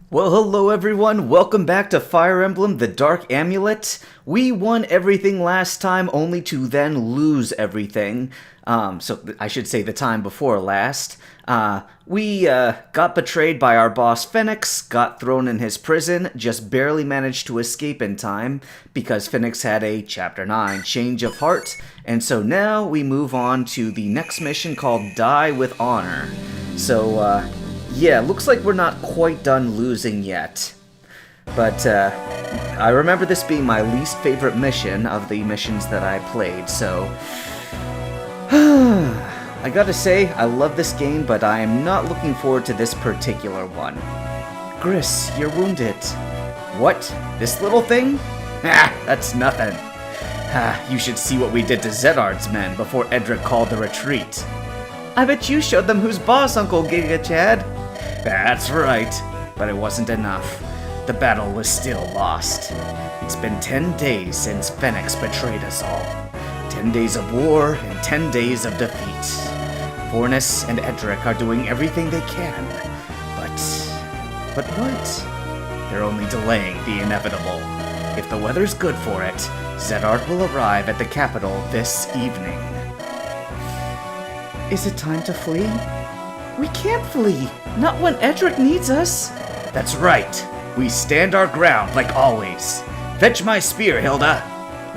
Well, hello everyone, welcome back to Fire Emblem, the Dark Amulet. We won everything last time, only to then lose everything. I should say the time before last. We got betrayed by our boss Phoenix, got thrown in his prison, just barely managed to escape in time, because Phoenix had a Chapter 9 change of heart, and so now we move on to the next mission called Die with Honor. Yeah, looks like we're not quite done losing yet. But, I remember this being my least favorite mission of the missions that I played, so... I gotta say, I love this game, but I am not looking forward to this particular one. Griss, you're wounded. What? This little thing? Ah, that's nothing. You should see what we did to Zedard's men before Edric called the retreat. I bet you showed them who's boss, Uncle Gigachad. That's right, but it wasn't enough. The battle was still lost. It's been 10 days since Phoenix betrayed us all. 10 days of war and 10 days of defeat. Fornis and Edric are doing everything they can, but what? They're only delaying the inevitable. If the weather's good for it, Zedard will arrive at the capital this evening. Is it time to flee? We can't flee! Not when Edric needs us! That's right! We stand our ground like always! Fetch my spear, Hilda!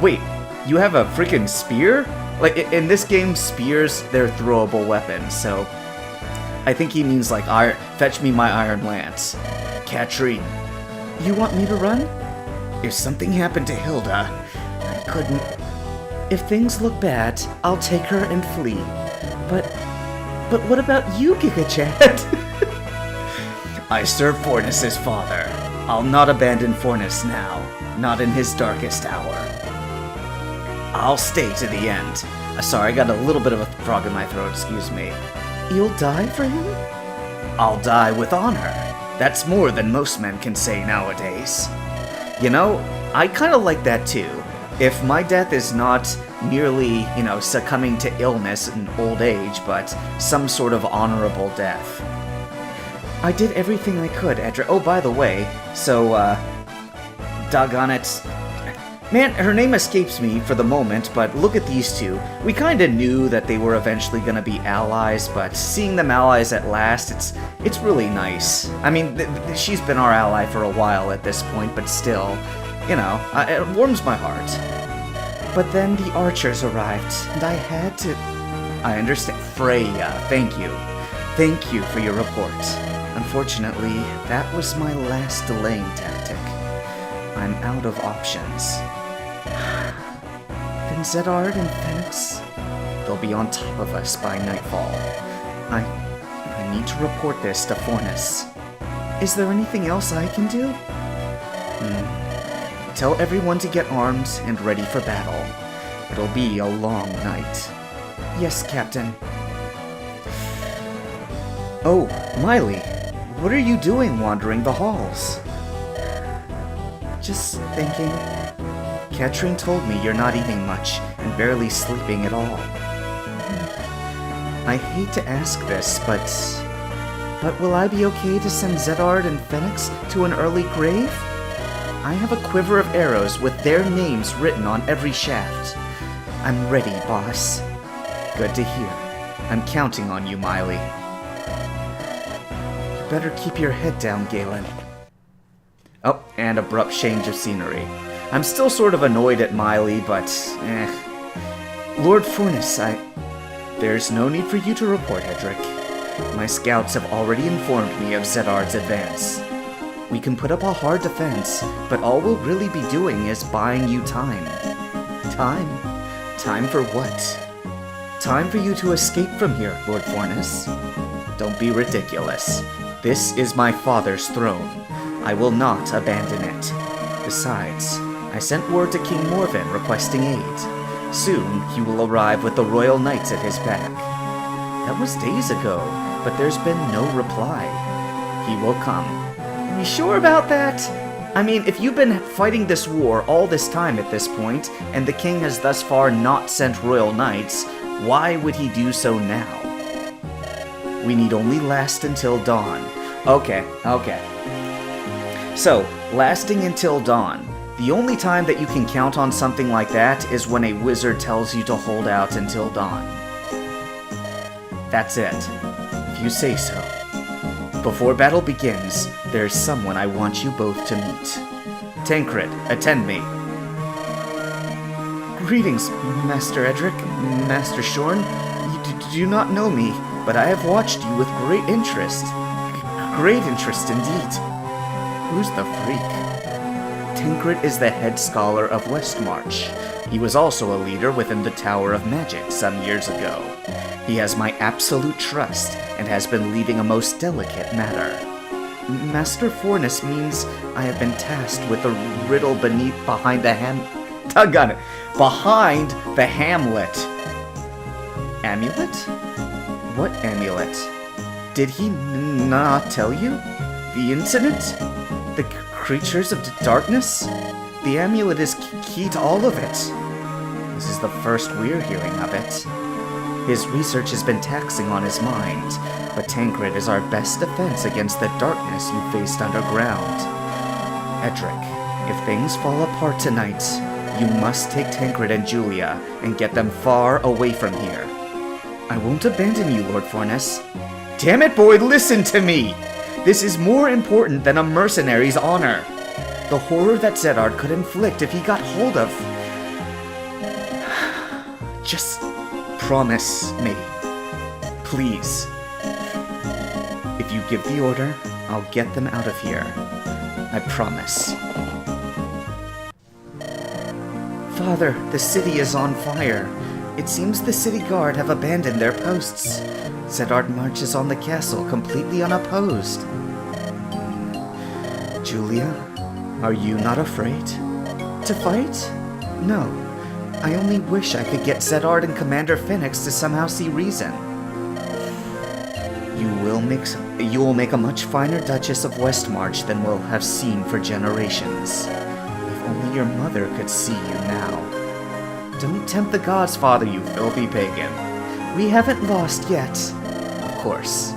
Wait, you have a freaking spear? Like, in this game, spears, they're throwable weapons, so... I think he means like, fetch me my iron lance. Katrine. You want me to run? If something happened to Hilda, I couldn't... If things look bad, I'll take her and flee. But what about you, Gigachad? I serve Fornis' father. I'll not abandon Fornis now, not in his darkest hour. I'll stay to the end. Sorry, I got a little bit of a frog in my throat, excuse me. You'll die for him? I'll die with honor. That's more than most men can say nowadays. You know, I kind of like that too. If my death is not merely, succumbing to illness and old age, but some sort of honorable death. I did everything I could, Edric. Oh, by the way, so, doggone it. Man, her name escapes me for the moment, but look at these two. We kinda knew that they were eventually gonna be allies, but seeing them allies at last, it's really nice. I mean, she's been our ally for a while at this point, but still, it warms my heart. But then the archers arrived, and I had to... I understand. Freya, thank you. Thank you for your report. Unfortunately, that was my last delaying tactic. I'm out of options. Then Zedard and Phoenix, they'll be on top of us by nightfall. I need to report this to Fornis. Is there anything else I can do? Tell everyone to get armed and ready for battle. It'll be a long night. Yes, Captain. Oh, Miley, what are you doing wandering the halls? Just thinking. Katrine told me you're not eating much and barely sleeping at all. I hate to ask this, but will I be okay to send Zedard and Phoenix to an early grave? I have a quiver of arrows with their names written on every shaft. I'm ready, boss. Good to hear. I'm counting on you, Miley. You better keep your head down, Galen. Oh, and abrupt change of scenery. I'm still sort of annoyed at Miley, but Lord Fornis, There's no need for you to report, Edric. My scouts have already informed me of Zedard's advance. We can put up a hard defense, but all we'll really be doing is buying you time. Time? Time for what? Time for you to escape from here, Lord Fornis. Don't be ridiculous. This is my father's throne. I will not abandon it. Besides, I sent word to King Morven requesting aid. Soon, he will arrive with the royal knights at his back. That was days ago, but there's been no reply. He will come. Are you sure about that? I mean, if you've been fighting this war all this time at this point, and the king has thus far not sent royal knights, why would he do so now? We need only last until dawn. Okay. So, lasting until dawn. The only time that you can count on something like that is when a wizard tells you to hold out until dawn. That's it, if you say so. Before battle begins, there's someone I want you both to meet. Tancred, attend me. Greetings, Master Edric, Master Shorn. You do not know me, but I have watched you with great interest. Great interest indeed. Who's the freak? Tancred is the head scholar of Westmarch. He was also a leader within the Tower of Magic some years ago. He has my absolute trust and has been leading a most delicate matter. Master Fornus means I have been tasked with a riddle behind the behind the Hamlet. Amulet? What amulet? Did he not tell you? The incident? The creatures of darkness? The amulet is key to all of it. This is the first we're hearing of it. His research has been taxing on his mind, but Tancred is our best defense against the darkness you faced underground. Edric, if things fall apart tonight, you must take Tancred and Julia and get them far away from here. I won't abandon you, Lord Fornus. Damn it, boy, listen to me! This is more important than a mercenary's honor. The horror that Zedard could inflict if he got hold of... Just promise me. Please. If you give the order, I'll get them out of here. I promise. Father, the city is on fire. It seems the city guard have abandoned their posts. Zedard marches on the castle completely unopposed. Julia, are you not afraid? To fight? No. I only wish I could get Zedard and Commander Phoenix to somehow see reason. You will make a much finer Duchess of Westmarch than we'll have seen for generations. If only your mother could see you now. Don't tempt the gods, Father, you filthy pagan. We haven't lost yet. Of course,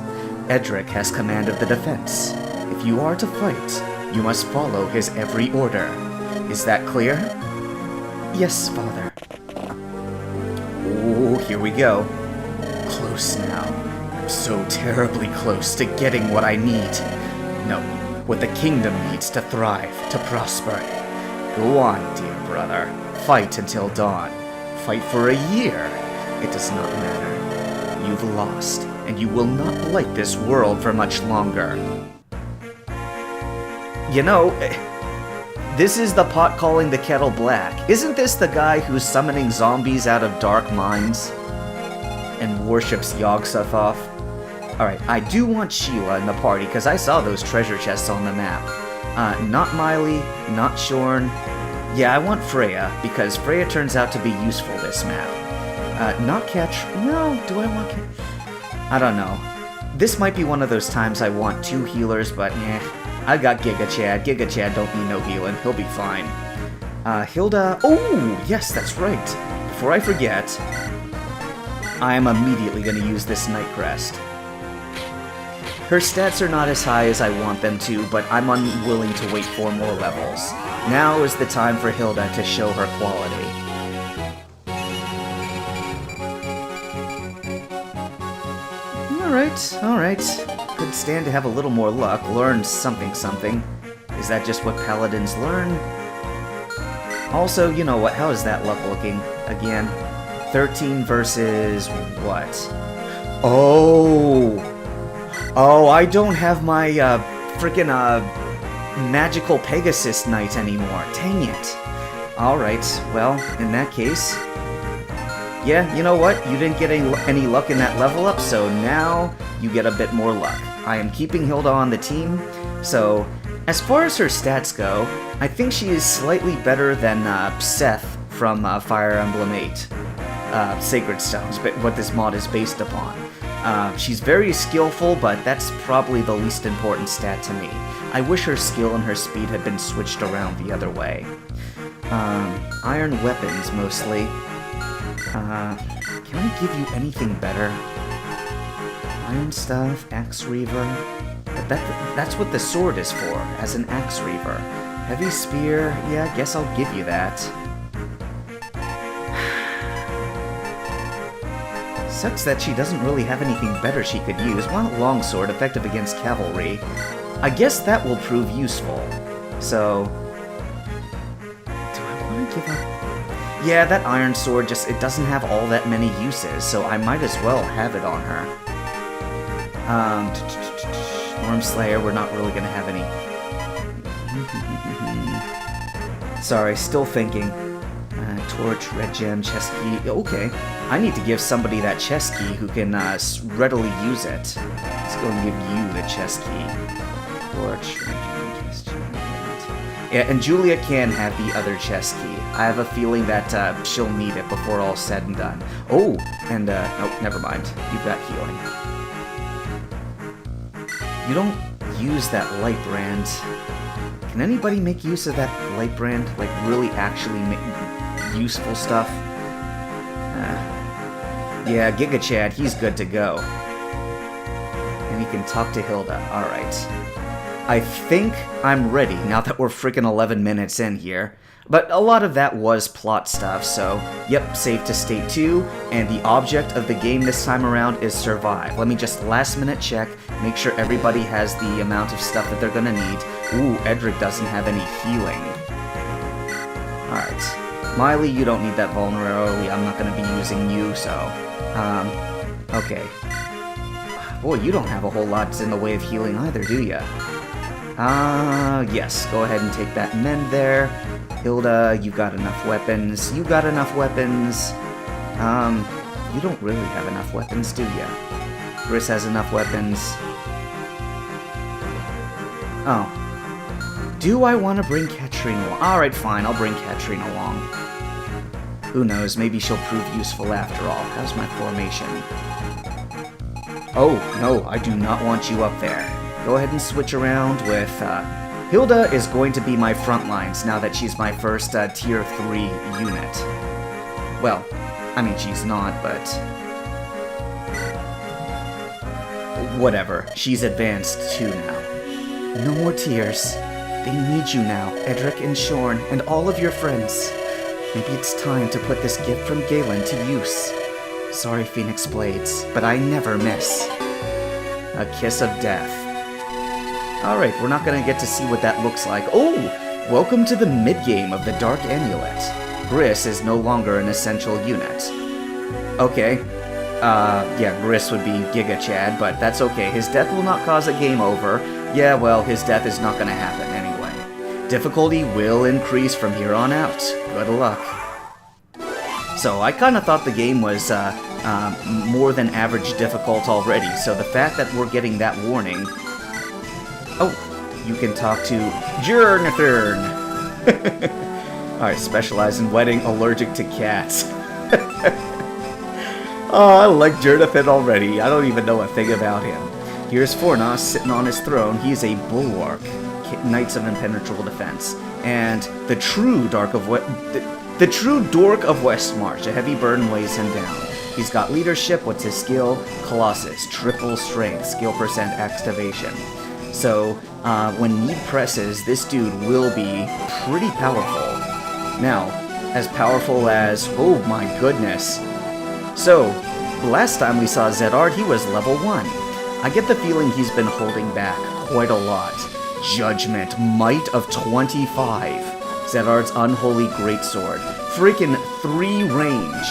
Edric has command of the defense. If you are to fight, you must follow his every order. Is that clear? Yes, Father. Oh, here we go. Close now. I'm so terribly close to getting what I need. No, what the kingdom needs to thrive, to prosper. Go on, dear brother. Fight until dawn. Fight for a year. It does not matter. You've lost, and you will not blight this world for much longer. You know, this is the pot calling the kettle black. Isn't this the guy who's summoning zombies out of dark mines and worships Yog-Sothoth? Alright, I do want Sheila in the party, because I saw those treasure chests on the map. Not Miley, not Shorn. Yeah, I want Freya, because Freya turns out to be useful this map. Not Catch... No, do I want Catch... I don't know. This might be one of those times I want two healers, but I got Gigachad. Gigachad don't need no healing. He'll be fine. Hilda... Oh, yes, that's right. Before I forget, I'm immediately going to use this Night Crest. Her stats are not as high as I want them to, but I'm unwilling to wait 4 more levels. Now is the time for Hilda to show her quality. Alright. Could stand to have a little more luck. Learn something. Is that just what paladins learn? Also, you know what? How is that luck looking? Again, 13 versus what? Oh, I don't have my freaking magical Pegasus Knight anymore. Dang it. Alright, well, in that case... Yeah, you know what? You didn't get any luck in that level up, so now you get a bit more luck. I am keeping Hilda on the team, so as far as her stats go, I think she is slightly better than Seth from Fire Emblem 8. Sacred Stones, but what this mod is based upon. She's very skillful, but that's probably the least important stat to me. I wish her skill and her speed had been switched around the other way. Iron weapons, mostly. Can I give you anything better? Iron Stuff, Axe Reaver. That's what the sword is for, as an Axe Reaver. Heavy Spear, yeah, I guess I'll give you that. Sucks that she doesn't really have anything better she could use. Well, Longsword, effective against cavalry. I guess that will prove useful. So... do I want to give up? Yeah, that Iron Sword just, it doesn't have all that many uses, so I might as well have it on her. Wormslayer, we're not really gonna have any. Sorry, still thinking. Torch, red gem, chest key. Okay, I need to give somebody that chest key who can readily use it. Let's go and give you the chest key. Torch, red gem, chest key. Yeah, and Julia can have the other chest key. I have a feeling that she'll need it before all's said and done. Oh, and oh, never mind. You've got healing. You don't use that light brand. Can anybody make use of that light brand? Like, really actually make useful stuff? Yeah, Gigachad, he's good to go. And he can talk to Hilda. Alright. I think I'm ready, now that we're freaking 11 minutes in here. But a lot of that was plot stuff, so yep, save to state 2, and the object of the game this time around is survive. Let me just last minute check, make sure everybody has the amount of stuff that they're gonna need. Ooh, Edric doesn't have any healing. Alright. Miley, you don't need that vulnerability, I'm not gonna be using you, so... okay. Boy, you don't have a whole lot in the way of healing either, do ya? Yes, go ahead and take that mend there. Hilda, you got enough weapons. You got enough weapons. You don't really have enough weapons, do ya? Griss has enough weapons. Oh. Do I want to bring Katrine along? Alright, fine, I'll bring Katrine along. Who knows, maybe she'll prove useful after all. How's my formation? Oh, no, I do not want you up there. Go ahead and switch around with, Hilda is going to be my front lines now that she's my first tier 3 unit. Well, I mean, she's not, but... whatever. She's advanced too now. No more tears. They need you now, Edric and Shorn, and all of your friends. Maybe it's time to put this gift from Galen to use. Sorry, Phoenix Blades, but I never miss. A kiss of death. Alright, we're not gonna get to see what that looks like. Oh! Welcome to the mid-game of the Dark Amulet. Griss is no longer an essential unit. Okay. Yeah, Griss would be Gigachad, but that's okay. His death will not cause a game over. Yeah, well, his death is not gonna happen anyway. Difficulty will increase from here on out. Good luck. So, I kinda thought the game was, more than average difficult already, so the fact that we're getting that warning... Oh, you can talk to Jonathan. Alright, specialize in wedding, allergic to cats. Oh, I like Jonathan already. I don't even know a thing about him. Here's Fornos sitting on his throne. He's a bulwark, Knights of Impenetrable Defense, and the true Dork of Westmarch. A heavy burden weighs him down. He's got leadership. What's his skill? Colossus, triple strength, skill percent activation. So, when need presses, this dude will be pretty powerful. Now, as powerful as... oh my goodness. So, last time we saw Zedard, he was level 1. I get the feeling he's been holding back quite a lot. Judgment, might of 25. Zedard's unholy greatsword. Freaking 3 range.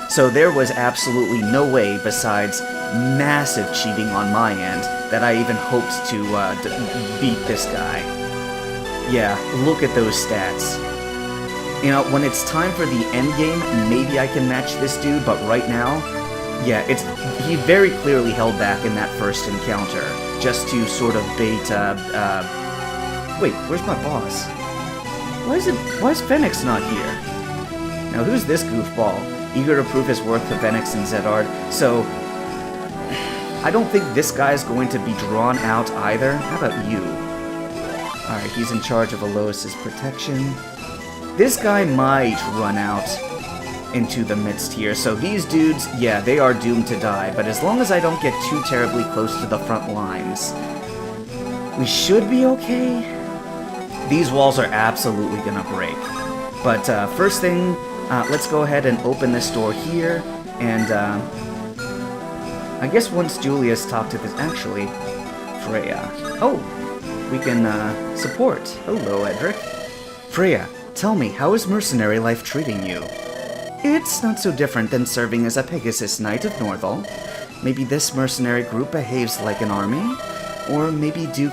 So there was absolutely no way, besides massive cheating on my end, that I even hoped to beat this guy. Yeah, look at those stats. You know, when it's time for the end game, maybe I can match this dude, but right now, yeah, he very clearly held back in that first encounter, just to sort of bait, wait, where's my boss? Why is Fenix not here? Now, who's this goofball? Eager to prove his worth to Fenix and Zedard, so... I don't think this guy's going to be drawn out either. How about you? Alright, he's in charge of Alois's protection. This guy might run out. into the midst here. So these dudes, yeah, they are doomed to die, but as long as I don't get too terribly close to the front lines, we should be okay. These walls are absolutely gonna break. But first thing, let's go ahead and open this door here, and I guess once Julius talked to this, actually, Freya. Oh, we can support. Hello, Edric. Freya, tell me, how is mercenary life treating you? It's not so different than serving as a Pegasus Knight of Northal. Maybe this mercenary group behaves like an army, or maybe Duke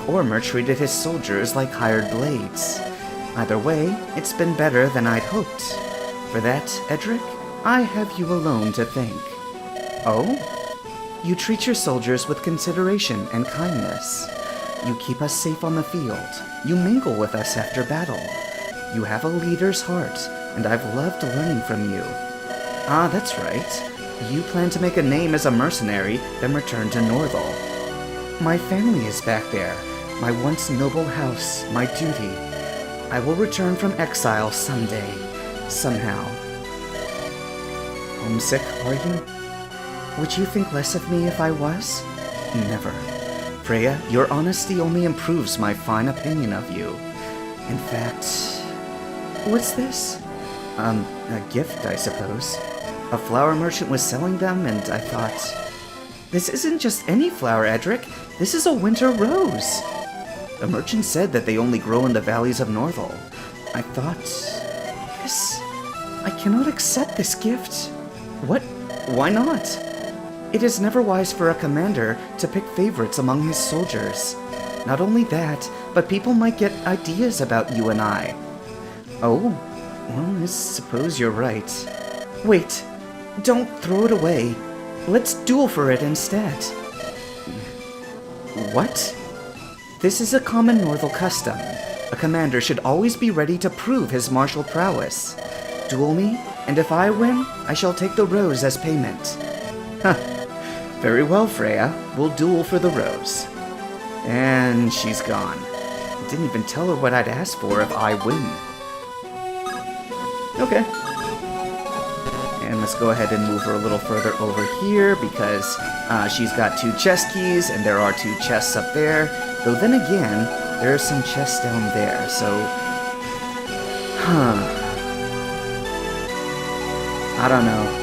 Ormer treated his soldiers like hired blades. Either way, it's been better than I'd hoped. For that, Edric, I have you alone to thank. Oh? You treat your soldiers with consideration and kindness. You keep us safe on the field. You mingle with us after battle. You have a leader's heart, and I've loved learning from you. Ah, that's right. You plan to make a name as a mercenary, then return to Northal. My family is back there, my once noble house, my duty. I will return from exile someday, somehow. Homesick, are you? Would you think less of me if I was? Never. Freya, your honesty only improves my fine opinion of you. In fact... What's this? A gift, I suppose. A flower merchant was selling them, and I thought... This isn't just any flower, Edric. This is a winter rose. The merchant said that they only grow in the valleys of Northal. I thought... This... I cannot accept this gift. What? Why not? It is never wise for a commander to pick favorites among his soldiers. Not only that, but people might get ideas about you and I. Oh, well, I suppose you're right. Wait, don't throw it away. Let's duel for it instead. What? This is a common Northal custom. A commander should always be ready to prove his martial prowess. Duel me, and if I win, I shall take the rose as payment. Huh. Very well, Freya. We'll duel for the rose. And she's gone. I didn't even tell her what I'd ask for if I win. Okay. And let's go ahead and move her a little further over here because she's got 2 chest keys and there are 2 chests up there. Though then again, there are some chests down there, so... I don't know.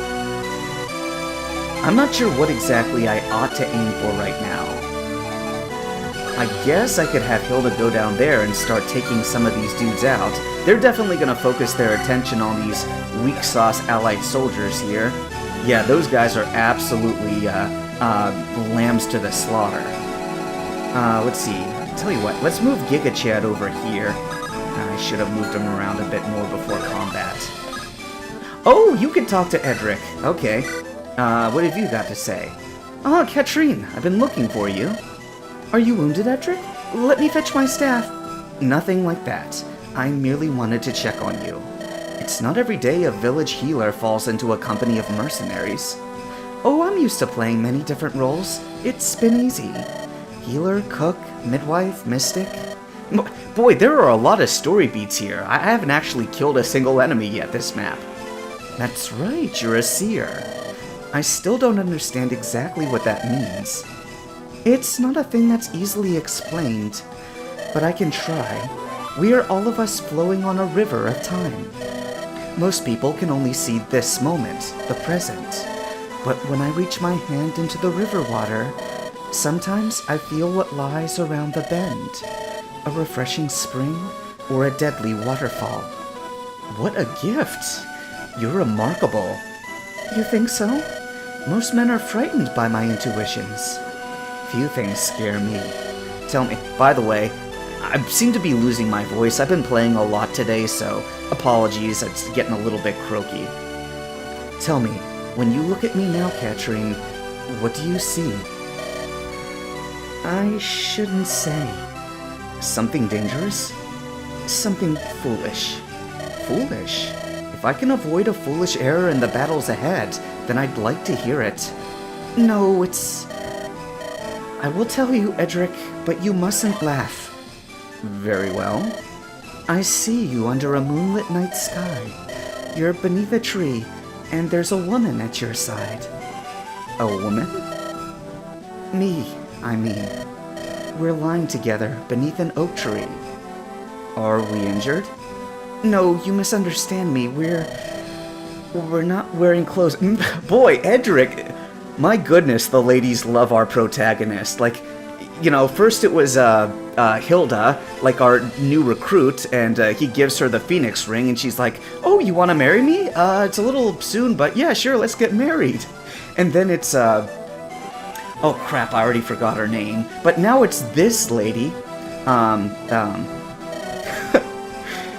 I'm not sure what exactly I ought to aim for right now. I guess I could have Hilda go down there and start taking some of these dudes out. They're definitely going to focus their attention on these weak sauce allied soldiers here. Yeah, those guys are absolutely lambs to the slaughter. Let's see. Tell you what, let's move Gigachad over here. I should have moved him around a bit more before combat. Oh, you can talk to Edric. Okay. What have you got to say? Ah, Katrine, I've been looking for you. Are you wounded, Edric? Let me fetch my staff. Nothing like that. I merely wanted to check on you. It's not every day a village healer falls into a company of mercenaries. Oh, I'm used to playing many different roles. It's been easy. Healer, cook, midwife, mystic. Boy, there are a lot of story beats here. I haven't actually killed a single enemy yet this map. That's right, you're a seer. I still don't understand exactly what that means. It's not a thing that's easily explained, but I can try. We are all of us flowing on a river of time. Most people can only see this moment, the present. But when I reach my hand into the river water, sometimes I feel what lies around the bend. A refreshing spring or a deadly waterfall. What a gift! You're remarkable. You think so? Most men are frightened by my intuitions. Few things scare me. Tell me, by the way, I seem to be losing my voice. I've been playing a lot today, so apologies, it's getting a little bit croaky. Tell me, when you look at me now, Katrine, what do you see? I shouldn't say. Something dangerous? Something foolish. Foolish? If I can avoid a foolish error in the battles ahead, then I'd like to hear it. No, it's... I will tell you, Edric, but you mustn't laugh. Very well. I see you under a moonlit night sky. You're beneath a tree, and there's a woman at your side. A woman? Me, I mean. We're lying together beneath an oak tree. Are we injured? No, you misunderstand me. We're not wearing clothes. Boy, Edric! My goodness, the ladies love our protagonist. Like, you know, first it was Hilda, like our new recruit, and he gives her the Phoenix ring, and she's like, "Oh, you want to marry me? It's a little soon, but yeah, sure, let's get married." And then it's oh crap, I already forgot her name. But now it's this lady.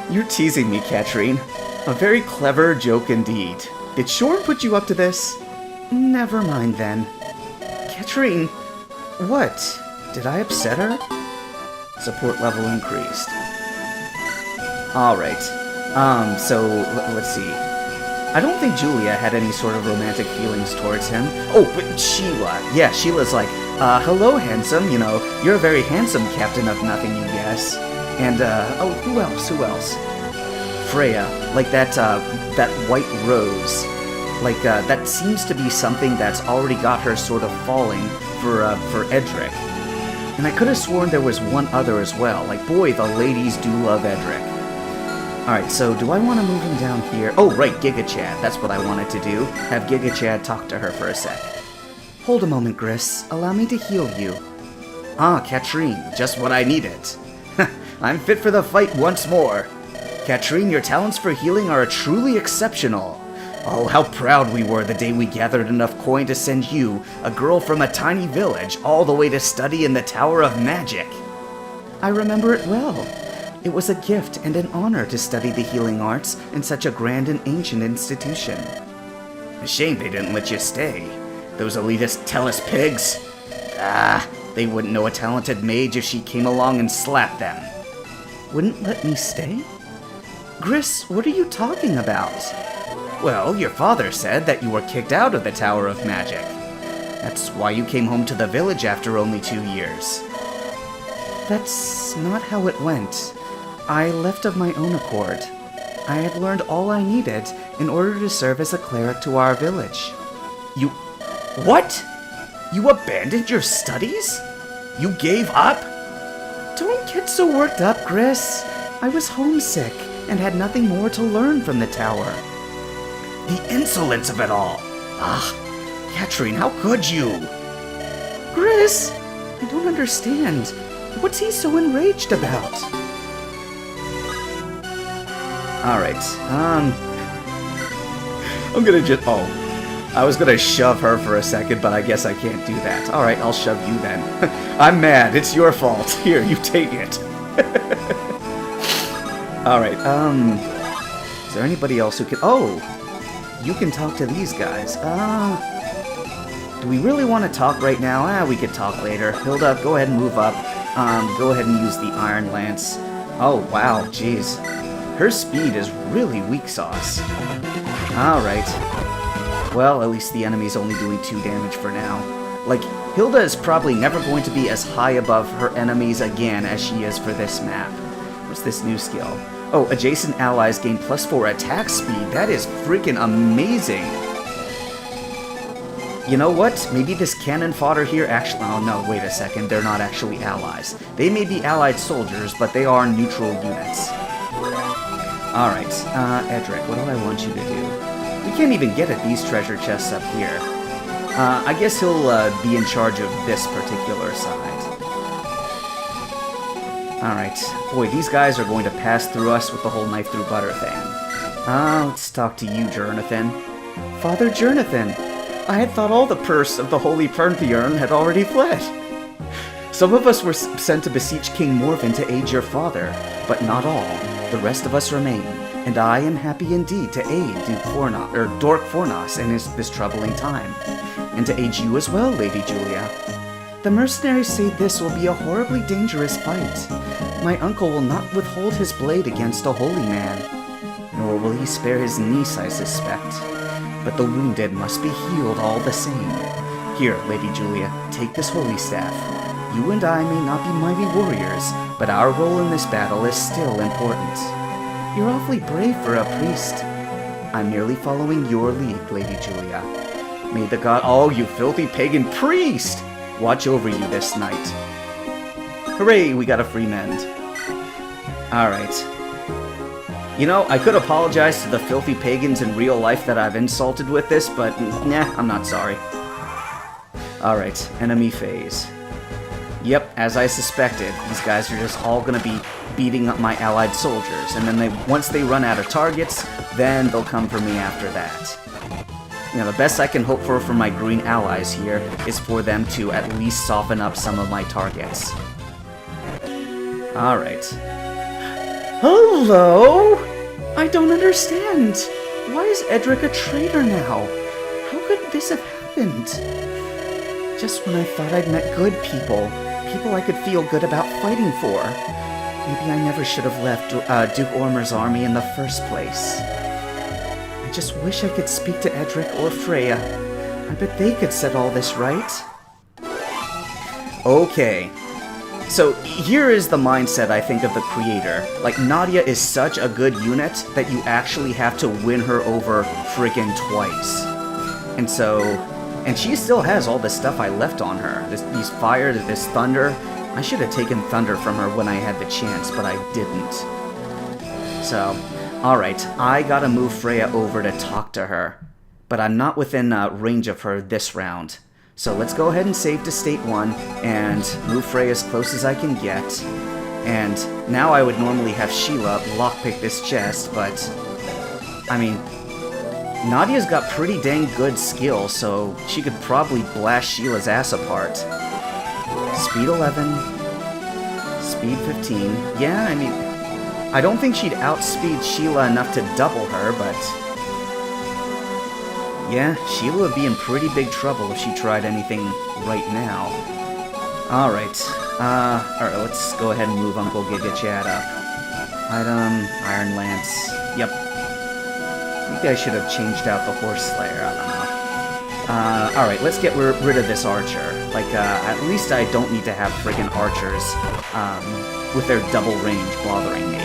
You're teasing me, Katrine. A very clever joke indeed. Did Shorn put you up to this? Never mind then. Katrine, what? Did I upset her? Support level increased. Alright. So, let's see. I don't think Julia had any sort of romantic feelings towards him. Oh, but Sheila. Yeah, Sheila's like, hello, handsome. You know, you're a very handsome captain of nothing, you guess. And, oh, who else? Freya. Like that white rose. Like, that seems to be something that's already got her sort of falling for Edric. And I could have sworn there was one other as well. Like, boy, the ladies do love Edric. Alright, so do I want to move him down here? Oh, right, Gigachad. That's what I wanted to do. Have Gigachad talk to her for a sec. Hold a moment, Griss. Allow me to heal you. Ah, Katrine, just what I needed. I'm fit for the fight once more. Katrine, your talents for healing are truly exceptional. Oh, how proud we were the day we gathered enough coin to send you, a girl from a tiny village, all the way to study in the Tower of Magic. I remember it well. It was a gift and an honor to study the healing arts in such a grand and ancient institution. A shame they didn't let you stay. Those elitist Tellus pigs. They wouldn't know a talented mage if she came along and slapped them. Wouldn't let me stay? Griss, what are you talking about? Well, your father said that you were kicked out of the Tower of Magic. That's why you came home to the village after only 2 years. That's not how it went. I left of my own accord. I had learned all I needed in order to serve as a cleric to our village. You... What? You abandoned your studies? You gave up? Don't get so worked up, Griss. I was homesick and had nothing more to learn from the tower. The insolence of it all! Katrine, how could you? Griss, I don't understand. What's he so enraged about? Alright, I'm gonna just... Oh, I was gonna shove her for a second, but I guess I can't do that. Alright, I'll shove you then. I'm mad, it's your fault. Here, you take it. Alright, is there anybody else who can... Oh! You can talk to these guys. Do we really want to talk right now? We could talk later. Hilda, go ahead and move up. Go ahead and use the Iron Lance. Oh, wow, jeez. Her speed is really weak sauce. Alright. Well, at least the enemy's only doing 2 damage for now. Like, Hilda is probably never going to be as high above her enemies again as she is for this map. What's this new skill? Oh, adjacent allies gain +4 attack speed. That is freaking amazing. You know what? Maybe this cannon fodder here actually... Oh, no, wait a second. They're not actually allies. They may be allied soldiers, but they are neutral units. Alright, Edric, what do I want you to do? We can't even get at these treasure chests up here. I guess he'll be in charge of this particular side. Alright. Boy, these guys are going to pass through us with the whole knife through butter thing. Let's talk to you, Jonathan. Father Jonathan, I had thought all the purse of the Holy Pantheon had already fled. Some of us were sent to beseech King Morven to aid your father, but not all. The rest of us remain, and I am happy indeed to aid Dork Fornos in this troubling time, and to aid you as well, Lady Julia. The mercenaries say this will be a horribly dangerous fight. My uncle will not withhold his blade against a holy man, nor will he spare his niece, I suspect. But the wounded must be healed all the same. Here, Lady Julia, take this holy staff. You and I may not be mighty warriors, but our role in this battle is still important. You're awfully brave for a priest. I'm merely following your lead, Lady Julia. May the god— Oh, you filthy pagan priest! Watch over you this night. Hooray, we got a free mend. Alright. You know, I could apologize to the filthy pagans in real life that I've insulted with this, but nah, I'm not sorry. Alright, enemy phase. Yep, as I suspected, these guys are just all gonna be beating up my allied soldiers, and then once they run out of targets, then they'll come for me after that. You know, the best I can hope for my green allies here is for them to at least soften up some of my targets. Alright. Hello? I don't understand. Why is Edric a traitor now? How could this have happened? Just when I thought I'd met good people. People I could feel good about fighting for. Maybe I never should have left Duke Ormer's army in the first place. I just wish I could speak to Edric or Freya. I bet they could set all this right. Okay. So here is the mindset, I think, of the creator. Like, Nadia is such a good unit that you actually have to win her over freaking twice. And so... And she still has all this stuff I left on her. These fire, this thunder. I should have taken thunder from her when I had the chance, but I didn't. So, alright, I gotta move Freya over to talk to her. But I'm not within range of her this round. So let's go ahead and save to State 1, and move Freya as close as I can get. And now I would normally have Sheila lockpick this chest, but... I mean... Nadia's got pretty dang good skill, so she could probably blast Sheila's ass apart. Speed 11. Speed 15. Yeah, I mean... I don't think she'd outspeed Sheila enough to double her, but... Yeah, Sheila would be in pretty big trouble if she tried anything right now. Alright. Alright, let's go ahead and move Uncle Gigachad up. Item, Iron Lance. Yep. Maybe I should have changed out the Horse Slayer, I don't know. Alright, let's get rid of this archer. Like, at least I don't need to have friggin' archers, with their double range bothering me.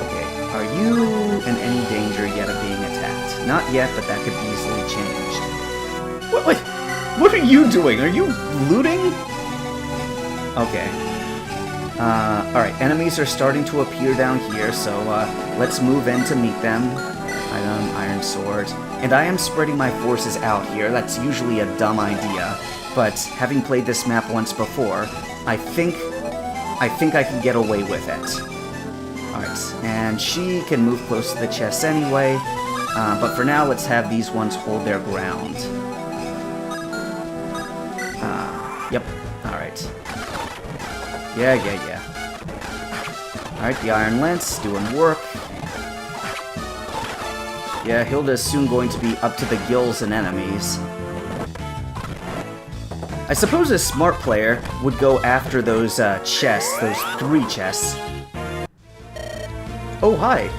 Okay, are you in any danger yet of being attacked? Not yet, but that could be easily changed. What are you doing? Are you looting? Okay. Alright, enemies are starting to appear down here, so let's move in to meet them. Item, Iron Sword. And I am spreading my forces out here. That's usually a dumb idea, but having played this map once before, I think I can get away with it. Alright, and she can move close to the chest anyway, but for now, let's have these ones hold their ground. Yep, alright. Yeah. Alright, the Iron Lance, doing work. Yeah, Hilda's soon going to be up to the gills in enemies. I suppose a smart player would go after those chests, those 3 chests. Oh, hi.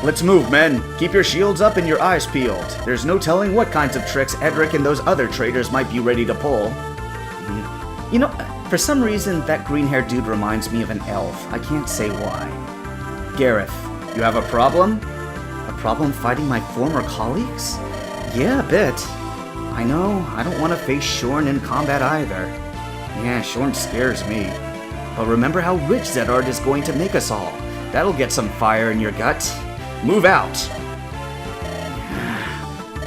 Let's move, men. Keep your shields up and your eyes peeled. There's no telling what kinds of tricks Edric and those other traitors might be ready to pull. You know, for some reason, that green-haired dude reminds me of an elf. I can't say why. Gareth, you have a problem? A problem fighting my former colleagues? Yeah, a bit. I know, I don't want to face Shorn in combat either. Yeah, Shorn scares me. But remember how rich Zedard is going to make us all. That'll get some fire in your gut. Move out!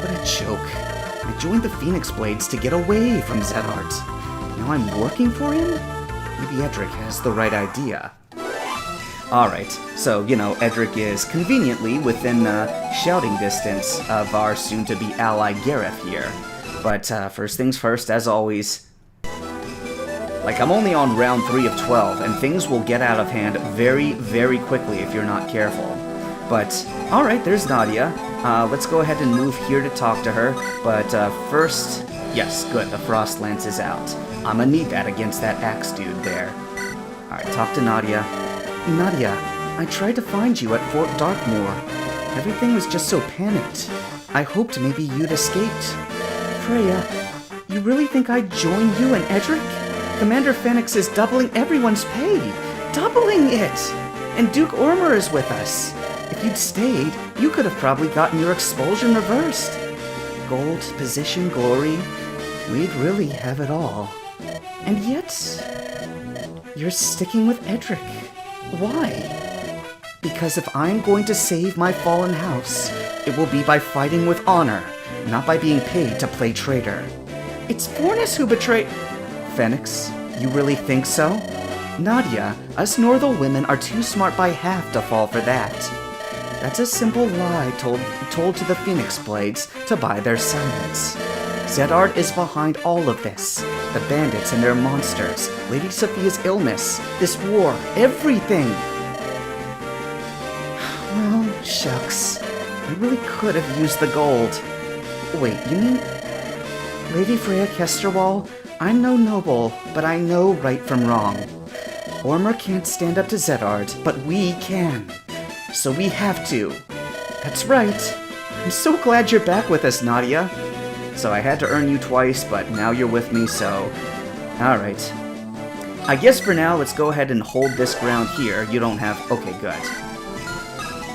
What a joke. I joined the Phoenix Blades to get away from Zedard. Now I'm working for him? Maybe Edric has the right idea. Alright, so, you know, Edric is conveniently within shouting distance of our soon-to-be ally Gareth here. But first things first, as always, like, I'm only on round 3 of 12, and things will get out of hand very, very quickly if you're not careful. But, alright, there's Nadia. Let's go ahead and move here to talk to her, but first... Yes, good, the Frost Lance is out. I'ma need that against that axe dude there. Alright, talk to Nadia. Nadia, I tried to find you at Fort Darkmoor. Everything was just so panicked. I hoped maybe you'd escaped. Freya, you really think I'd join you and Edric? Commander Phoenix is doubling everyone's pay. Doubling it! And Duke Ormer is with us. If you'd stayed, you could have probably gotten your expulsion reversed. Gold, position, glory, we'd really have it all. And yet, you're sticking with Edric. Why? Because if I'm going to save my fallen house, it will be by fighting with honor, not by being paid to play traitor. It's Fornus who betrayed... Phoenix, you really think so? Nadia, us Northel women are too smart by half to fall for that. That's a simple lie told to the Phoenix Blades to buy their silence. Zedard is behind all of this. The bandits and their monsters, Lady Sophia's illness, this war, everything! Well, shucks. I really could have used the gold. Wait, you mean... Lady Freya Kesterwall, I'm no noble, but I know right from wrong. Ormer can't stand up to Zedard, but we can. So we have to. That's right. I'm so glad you're back with us, Nadia. So I had to earn you twice, but now you're with me, so... Alright. I guess for now, let's go ahead and hold this ground here. You don't have... Okay, good.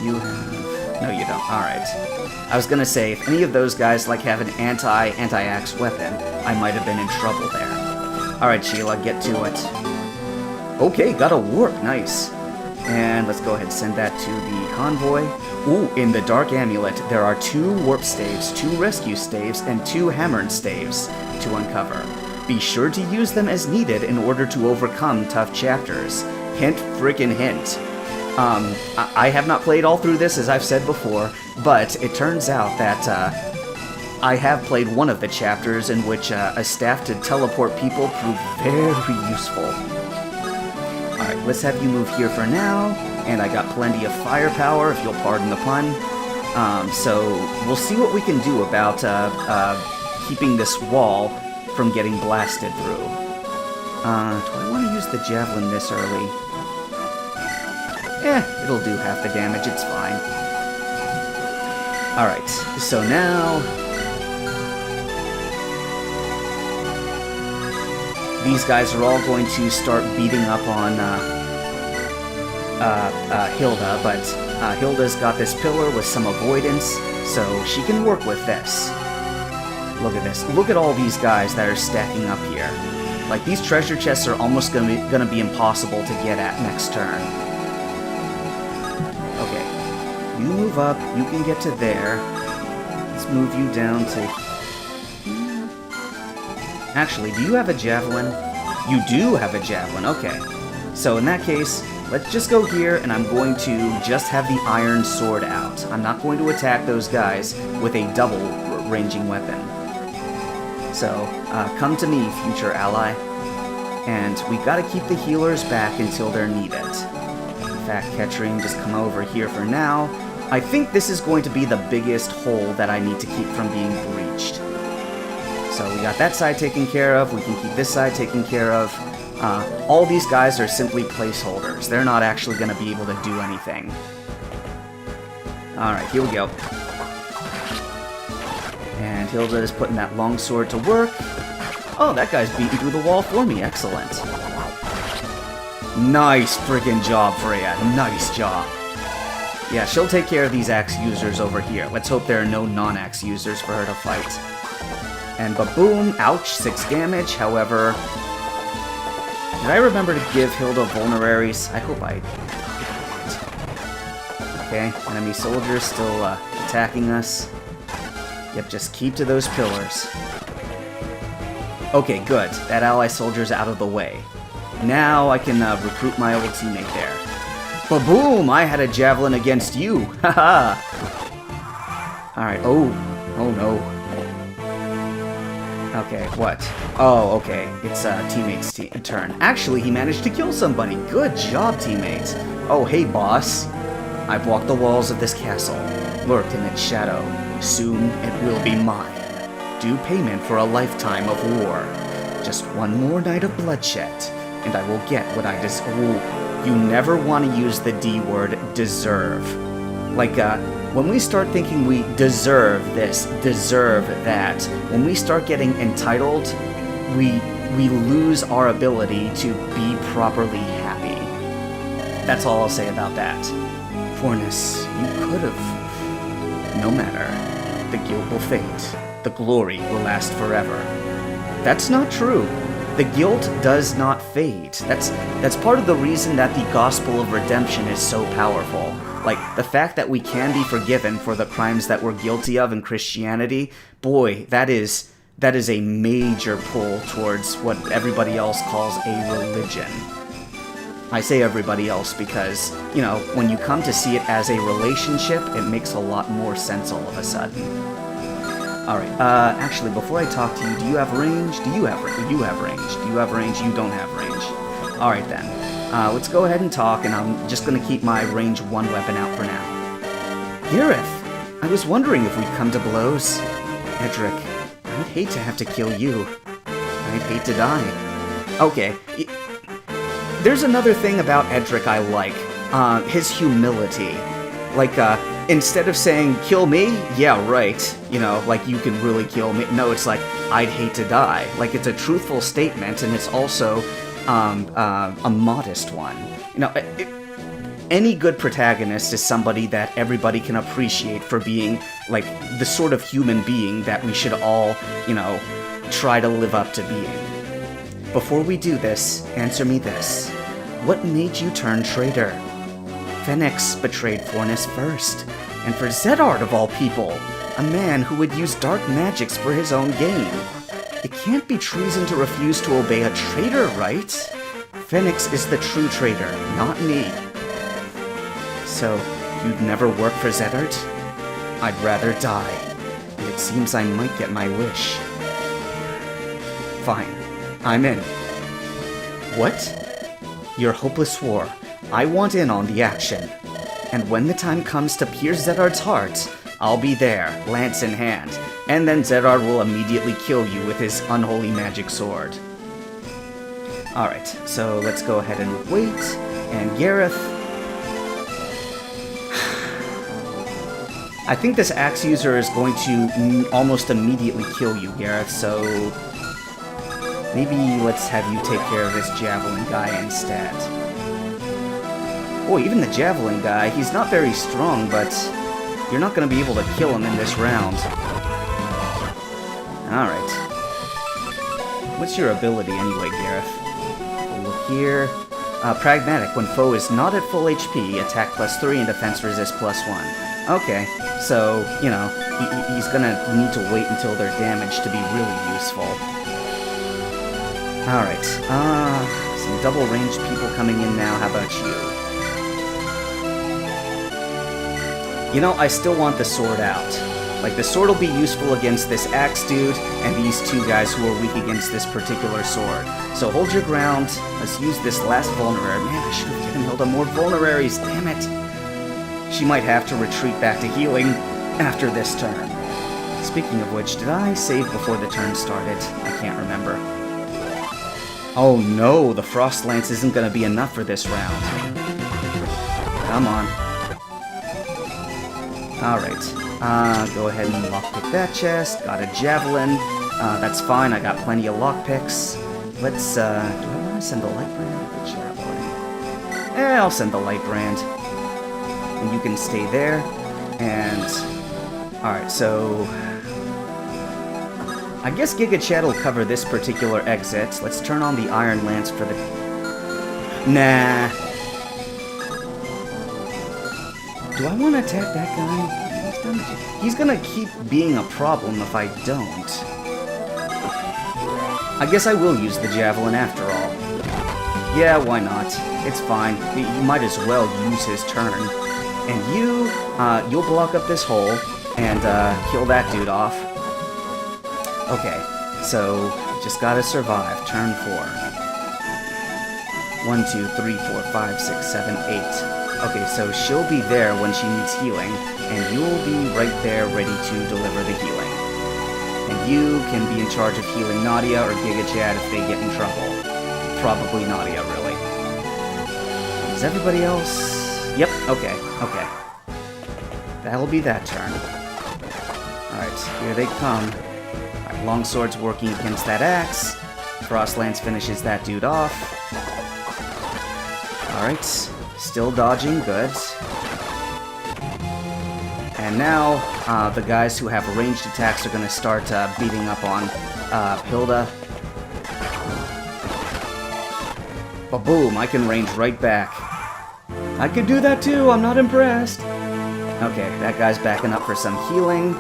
You have... No, you don't. Alright. I was gonna say, if any of those guys, like, have an anti-axe weapon, I might have been in trouble there. Alright, Sheila, get to it. Okay, got a warp. Nice. And let's go ahead and send that to the convoy. Ooh, in the Dark Amulet, there are 2 warp staves, 2 rescue staves, and 2 hammered staves to uncover. Be sure to use them as needed in order to overcome tough chapters. Hint frickin' hint. I have not played all through this, as I've said before, but it turns out that I have played one of the chapters in which a staff to teleport people proved very useful. Alright, let's have you move here for now, and I got plenty of firepower, if you'll pardon the pun. So we'll see what we can do about keeping this wall from getting blasted through. Do I want to use the javelin this early? It'll do half the damage, it's fine. Alright, so now... These guys are all going to start beating up on Hilda, but Hilda's got this pillar with some avoidance, so she can work with this. Look at this. Look at all these guys that are stacking up here. Like, these treasure chests are almost gonna be impossible to get at next turn. Okay. You move up, you can get to there. Let's move you down to... Actually, do you have a javelin? You do have a javelin, okay. So in that case, let's just go here, and I'm going to just have the iron sword out. I'm not going to attack those guys with a double ranging weapon. So, come to me, future ally. And we gotta keep the healers back until they're needed. In fact, Kettering, just come over here for now. I think this is going to be the biggest hole that I need to keep from being breached. So we got that side taken care of, we can keep this side taken care of. All these guys are simply placeholders. They're not actually going to be able to do anything. Alright, here we go. And Hilda is putting that longsword to work. Oh, that guy's beating through the wall for me. Excellent. Nice friggin' job, Freya. Nice job. Yeah, she'll take care of these axe users over here. Let's hope there are no non-axe users for her to fight. And ba-boom, ouch, 6 damage, however... Did I remember to give Hilda vulneraries? I hope I did. Okay, enemy soldiers still attacking us. Yep, just keep to those pillars. Okay, good. That ally soldier's out of the way. Now I can recruit my old teammate there. Ba-boom! I had a javelin against you! Haha! Alright, oh no. Okay, what? Oh, okay. It's teammate's turn. Actually, he managed to kill somebody. Good job, teammate. Oh, hey, boss. I've walked the walls of this castle, lurked in its shadow. Soon it will be mine. Due payment for a lifetime of war. Just one more night of bloodshed, and I will get what I deserve. Oh, you never want to use the D word, deserve. Like, when we start thinking we deserve this, deserve that, when we start getting entitled, we lose our ability to be properly happy. That's all I'll say about that. Fornus, you could have. No matter. The guild will fade. The glory will last forever. That's not true. The guilt does not fade. That's part of the reason that the gospel of redemption is so powerful. Like, the fact that we can be forgiven for the crimes that we're guilty of in Christianity, boy, that is a major pull towards what everybody else calls a religion. I say everybody else because, you know, when you come to see it as a relationship, it makes a lot more sense all of a sudden. Alright, actually, before I talk to you, do you have range? You have range. Do you have range? You don't have range. Alright then. Let's go ahead and talk, and I'm just gonna keep my range 1 weapon out for now. Gareth! I was wondering if we'd come to blows. Edric, I'd hate to have to kill you. I'd hate to die. Okay. There's another thing about Edric I like. His humility. Like, instead of saying, kill me? Yeah, right. You know, like, you can really kill me. No, it's like, I'd hate to die. Like, it's a truthful statement, and it's also, a modest one. You know, any good protagonist is somebody that everybody can appreciate for being, like, the sort of human being that we should all, you know, try to live up to being. Before we do this, answer me this. What made you turn traitor? Phoenix betrayed Fornus first, and for Zedard of all people, a man who would use dark magics for his own gain. It can't be treason to refuse to obey a traitor, right? Phoenix is the true traitor, not me. So, you'd never work for Zedard? I'd rather die, and it seems I might get my wish. Fine, I'm in. What? Your hopeless war. I want in on the action. And when the time comes to pierce Zedard's heart, I'll be there, lance in hand, and then Zedard will immediately kill you with his unholy magic sword. Alright, so let's go ahead and wait, and Gareth... I think this axe user is going to almost immediately kill you, Gareth, so... maybe let's have you take care of this javelin guy instead. Boy, even the javelin guy, he's not very strong, but you're not going to be able to kill him in this round. Alright. What's your ability anyway, Gareth? We'll look here. Pragmatic. When foe is not at full HP, attack +3 and defense resist +1. Okay, so, you know, he's going to need to wait until they're damaged to be really useful. Alright, some double range people coming in now. How about you? You know, I still want the sword out. Like, the sword will be useful against this axe dude and these two guys who are weak against this particular sword. So hold your ground. Let's use this last vulnerary. Man, I should have given Hilda more vulneraries, damn it. She might have to retreat back to healing after this turn. Speaking of which, did I save before the turn started? I can't remember. Oh no, the Frost Lance isn't going to be enough for this round. Come on. Alright, go ahead and lockpick that chest. Got a javelin. That's fine, I got plenty of lockpicks. Let's, do I want to send the light brand or the javelin? I'll send the light brand. And you can stay there. And, alright, so... I guess Gigachad will cover this particular exit. Let's turn on the Iron Lance for the... Nah. Do I want to attack that guy? He's gonna keep being a problem if I don't. I guess I will use the javelin after all. Yeah, why not? It's fine. You might as well use his turn. And you'll block up this hole and kill that dude off. Okay, so just gotta survive. Turn 4. 1, 2, 3, 4, 5, 6, 7, 8. Okay, so she'll be there when she needs healing, and you'll be right there ready to deliver the healing. And you can be in charge of healing Nadia or Gigachad if they get in trouble. Probably Nadia, really. Is everybody else? Yep, okay. That'll be that turn. Alright, here they come. Alright, Longsword's working against that axe. Frostlance finishes that dude off. Alright. Still dodging, good. And now, the guys who have ranged attacks are going to start beating up on Hilda. But boom, I can range right back. I could do that too, I'm not impressed. Okay, that guy's backing up for some healing.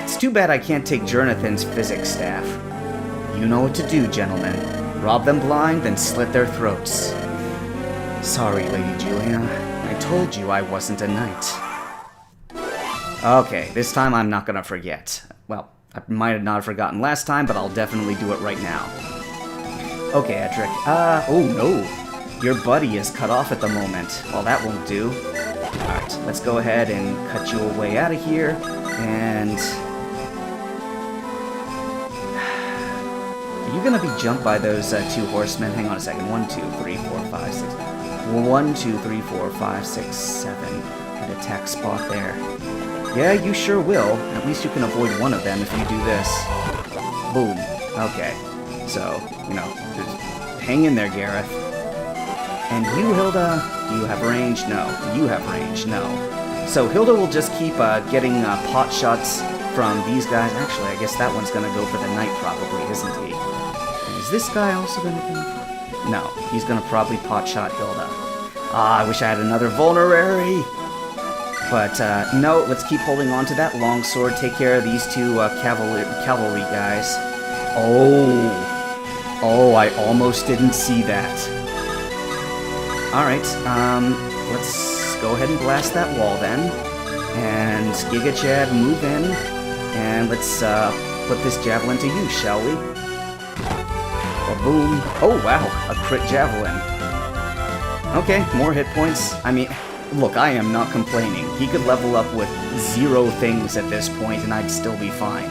It's too bad I can't take Jonathan's physics staff. You know what to do, gentlemen. Rob them blind, then slit their throats. Sorry, Lady Julia. I told you I wasn't a knight. Okay, this time I'm not gonna forget. Well, I might have not forgotten last time, but I'll definitely do it right now. Okay, Edric. Oh no. Your buddy is cut off at the moment. Well, that won't do. Alright, let's go ahead and cut you away out of here. And... Are you gonna be jumped by those two horsemen? Hang on a second. 1, 2, 3, 4, 5, 6... 1, 2, 3, 4, 5, 6, 7. An attack spot there. Yeah, you sure will. At least you can avoid one of them if you do this. Boom. Okay. So, you know, just hang in there, Gareth. And you, Hilda, do you have range? No. You have range? No. So Hilda will just keep getting pot shots from these guys. Actually, I guess that one's going to go for the knight probably, isn't he? And is this guy also going to go? No, he's going to probably pot shot Hilda. Ah, I wish I had another vulnerary. But, no, let's keep holding on to that longsword. Take care of these two cavalry guys. Oh, I almost didn't see that. Alright, let's go ahead and blast that wall then. And Gigachad, move in. And let's, put this javelin to use, shall we? Boom. Oh, wow, a crit javelin. Okay, more hit points. I mean, look, I am not complaining. He could level up with 0 things at this point and I'd still be fine.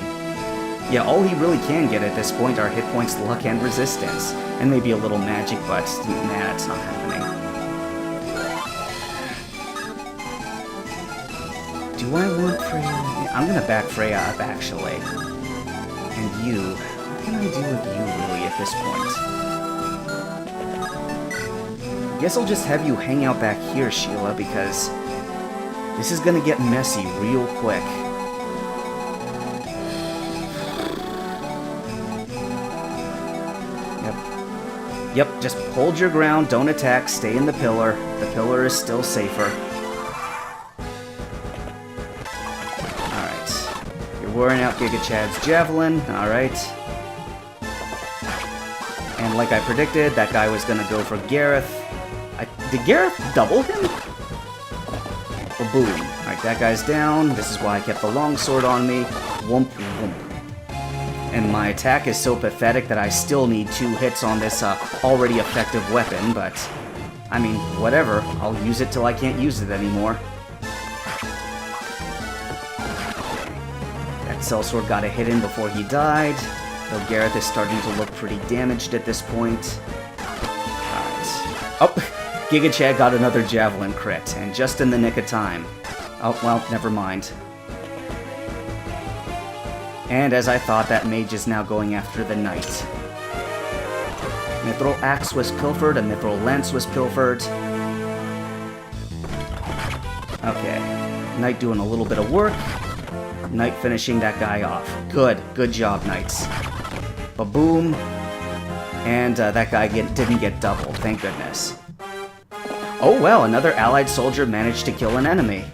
Yeah, all he really can get at this point are hit points, luck, and resistance. And maybe a little magic, but nah, it's not happening. Do I want Freya? I'm gonna back Freya up, actually. And you... What can I do with you, really, at this point? I guess I'll just have you hang out back here, Sheila, because... this is gonna get messy real quick. Yep, just hold your ground, don't attack, stay in the pillar. The pillar is still safer. Alright. You're wearing out Gigachad's javelin, alright. And like I predicted, that guy was gonna go for Gareth. Did Gareth double him? Oh, boom. Alright, that guy's down. This is why I kept the longsword on me. Whoomp, whoomp. And my attack is so pathetic that I still need 2 hits on this already effective weapon, but... I mean, whatever. I'll use it till I can't use it anymore. That sellsword got a hit in before he died, though Gareth is starting to look pretty damaged at this point. Alright. Oh! Gigachad got another javelin crit, and just in the nick of time. Oh, well, never mind. And as I thought, that mage is now going after the knight. Mithril axe was pilfered, a mithril lance was pilfered. Okay, knight doing a little bit of work. Knight finishing that guy off. Good job, knights. Ba-boom. And that guy didn't get doubled, thank goodness. Oh well, another allied soldier managed to kill an enemy.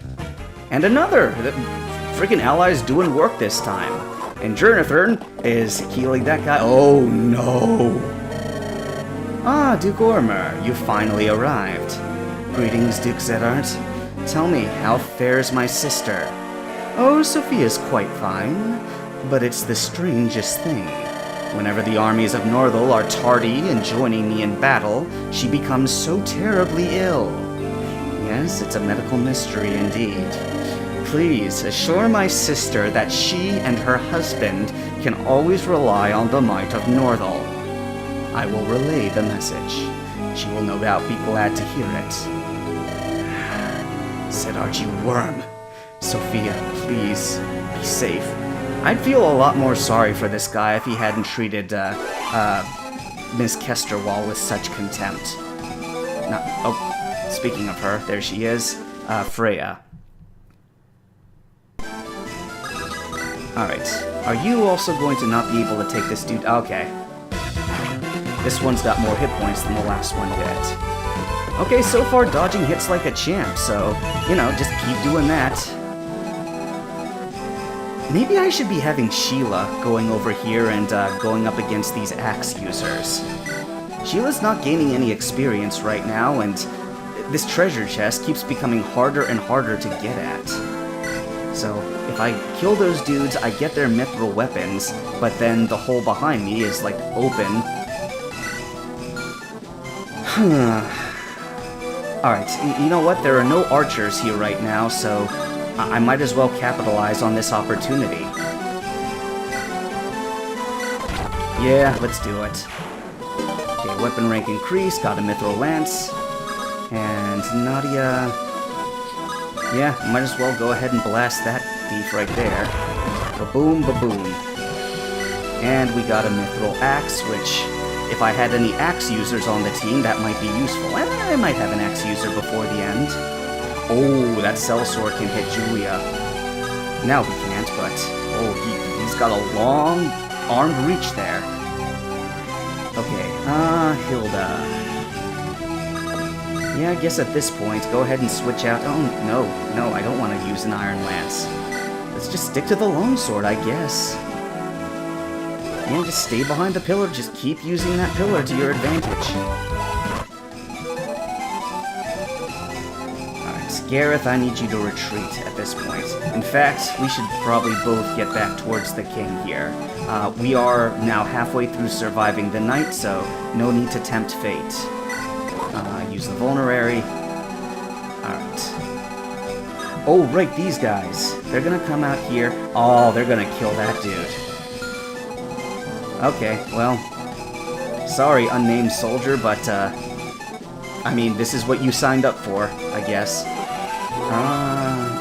And another! The freaking allies doing work this time. And Jonathan is healing that guy. Oh no! Ah, Duke Ormer, you finally arrived. Greetings, Duke Zedart. Tell me, how fares my sister? Oh, Sophia's quite fine, but it's the strangest thing. Whenever the armies of Northel are tardy in joining me in battle, she becomes so terribly ill. Yes, it's a medical mystery indeed. Please assure my sister that she and her husband can always rely on the might of Northel. I will relay the message. She will no doubt be glad to hear it. Said Archie Worm. Sophia, please, be safe. I'd feel a lot more sorry for this guy if he hadn't treated, Miss Kesterwall with such contempt. Speaking of her, there she is, Freya. Alright. Are you also going to not be able to take this dude? Okay. This one's got more hit points than the last one did. Okay, so far dodging hits like a champ, so, you know, just keep doing that. Maybe I should be having Sheila going over here and going up against these axe users. Sheila's not gaining any experience right now, and this treasure chest keeps becoming harder and harder to get at. So, if I kill those dudes, I get their mithril weapons, but then the hole behind me is, like, open. Alright, you know what? There are no archers here right now, so I might as well capitalize on this opportunity. Yeah, let's do it. Okay, weapon rank increased, got a mithril lance. And Nadia... Yeah, might as well go ahead and blast that thief right there. Ba-boom, ba-boom. And we got a mithril axe, which, if I had any axe users on the team, that might be useful. And I might have an axe user before the end. Oh, that sellsword can hit Julia. Now he can't, but... Oh, he's got a long armed reach there. Okay, Hilda... Yeah, I guess at this point, go ahead and switch out... Oh, no, I don't want to use an Iron Lance. Let's just stick to the longsword, I guess. Yeah, just stay behind the pillar, just keep using that pillar to your advantage. Alright, Gareth, I need you to retreat at this point. In fact, we should probably both get back towards the king here. We are now halfway through surviving the night, so no need to tempt fate. Use the vulnerary. Alright. Oh, right, these guys. They're gonna come out here. Oh, they're gonna kill that dude. Okay, well. Sorry, unnamed soldier, but, I mean, this is what you signed up for, I guess.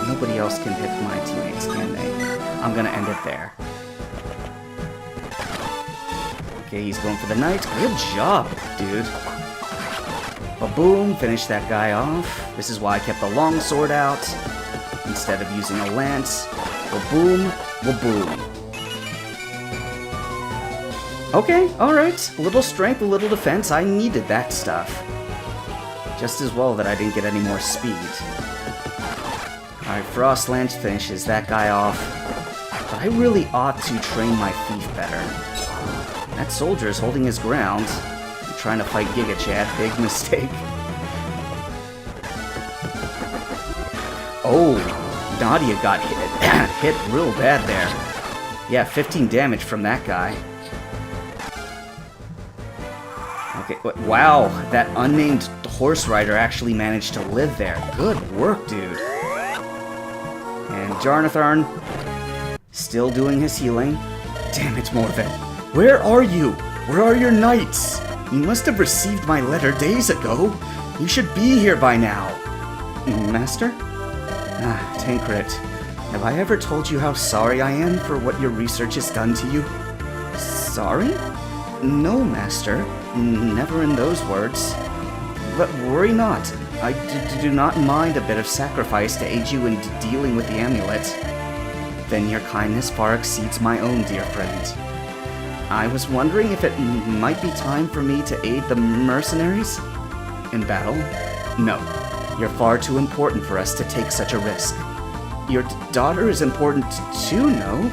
Nobody else can hit my teammates, can they? I'm gonna end it there. Okay, he's going for the knight. Good job, dude. Ba-boom, finish that guy off. This is why I kept the longsword out instead of using a lance. Ba-boom, ba-boom. Okay, alright. A little strength, a little defense. I needed that stuff. Just as well that I didn't get any more speed. Alright, Frost Lance finishes that guy off. But I really ought to train my thief better. That soldier is holding his ground. Trying to fight Gigachad, big mistake. Oh, Nadia got hit real bad there. Yeah, 15 damage from that guy. Okay, wow, that unnamed horse rider actually managed to live there. Good work, dude. And Jarnatharn, still doing his healing. Damn it, Morven. Where are you? Where are your knights? You must have received my letter days ago. You should be here by now. Master? Tancred. Have I ever told you how sorry I am for what your research has done to you? Sorry? No, Master. Never in those words. But worry not. I do not mind a bit of sacrifice to aid you in dealing with the amulet. Then your kindness far exceeds my own, dear friend. I was wondering if it might be time for me to aid the mercenaries? In battle? No. You're far too important for us to take such a risk. Your daughter is important too, no?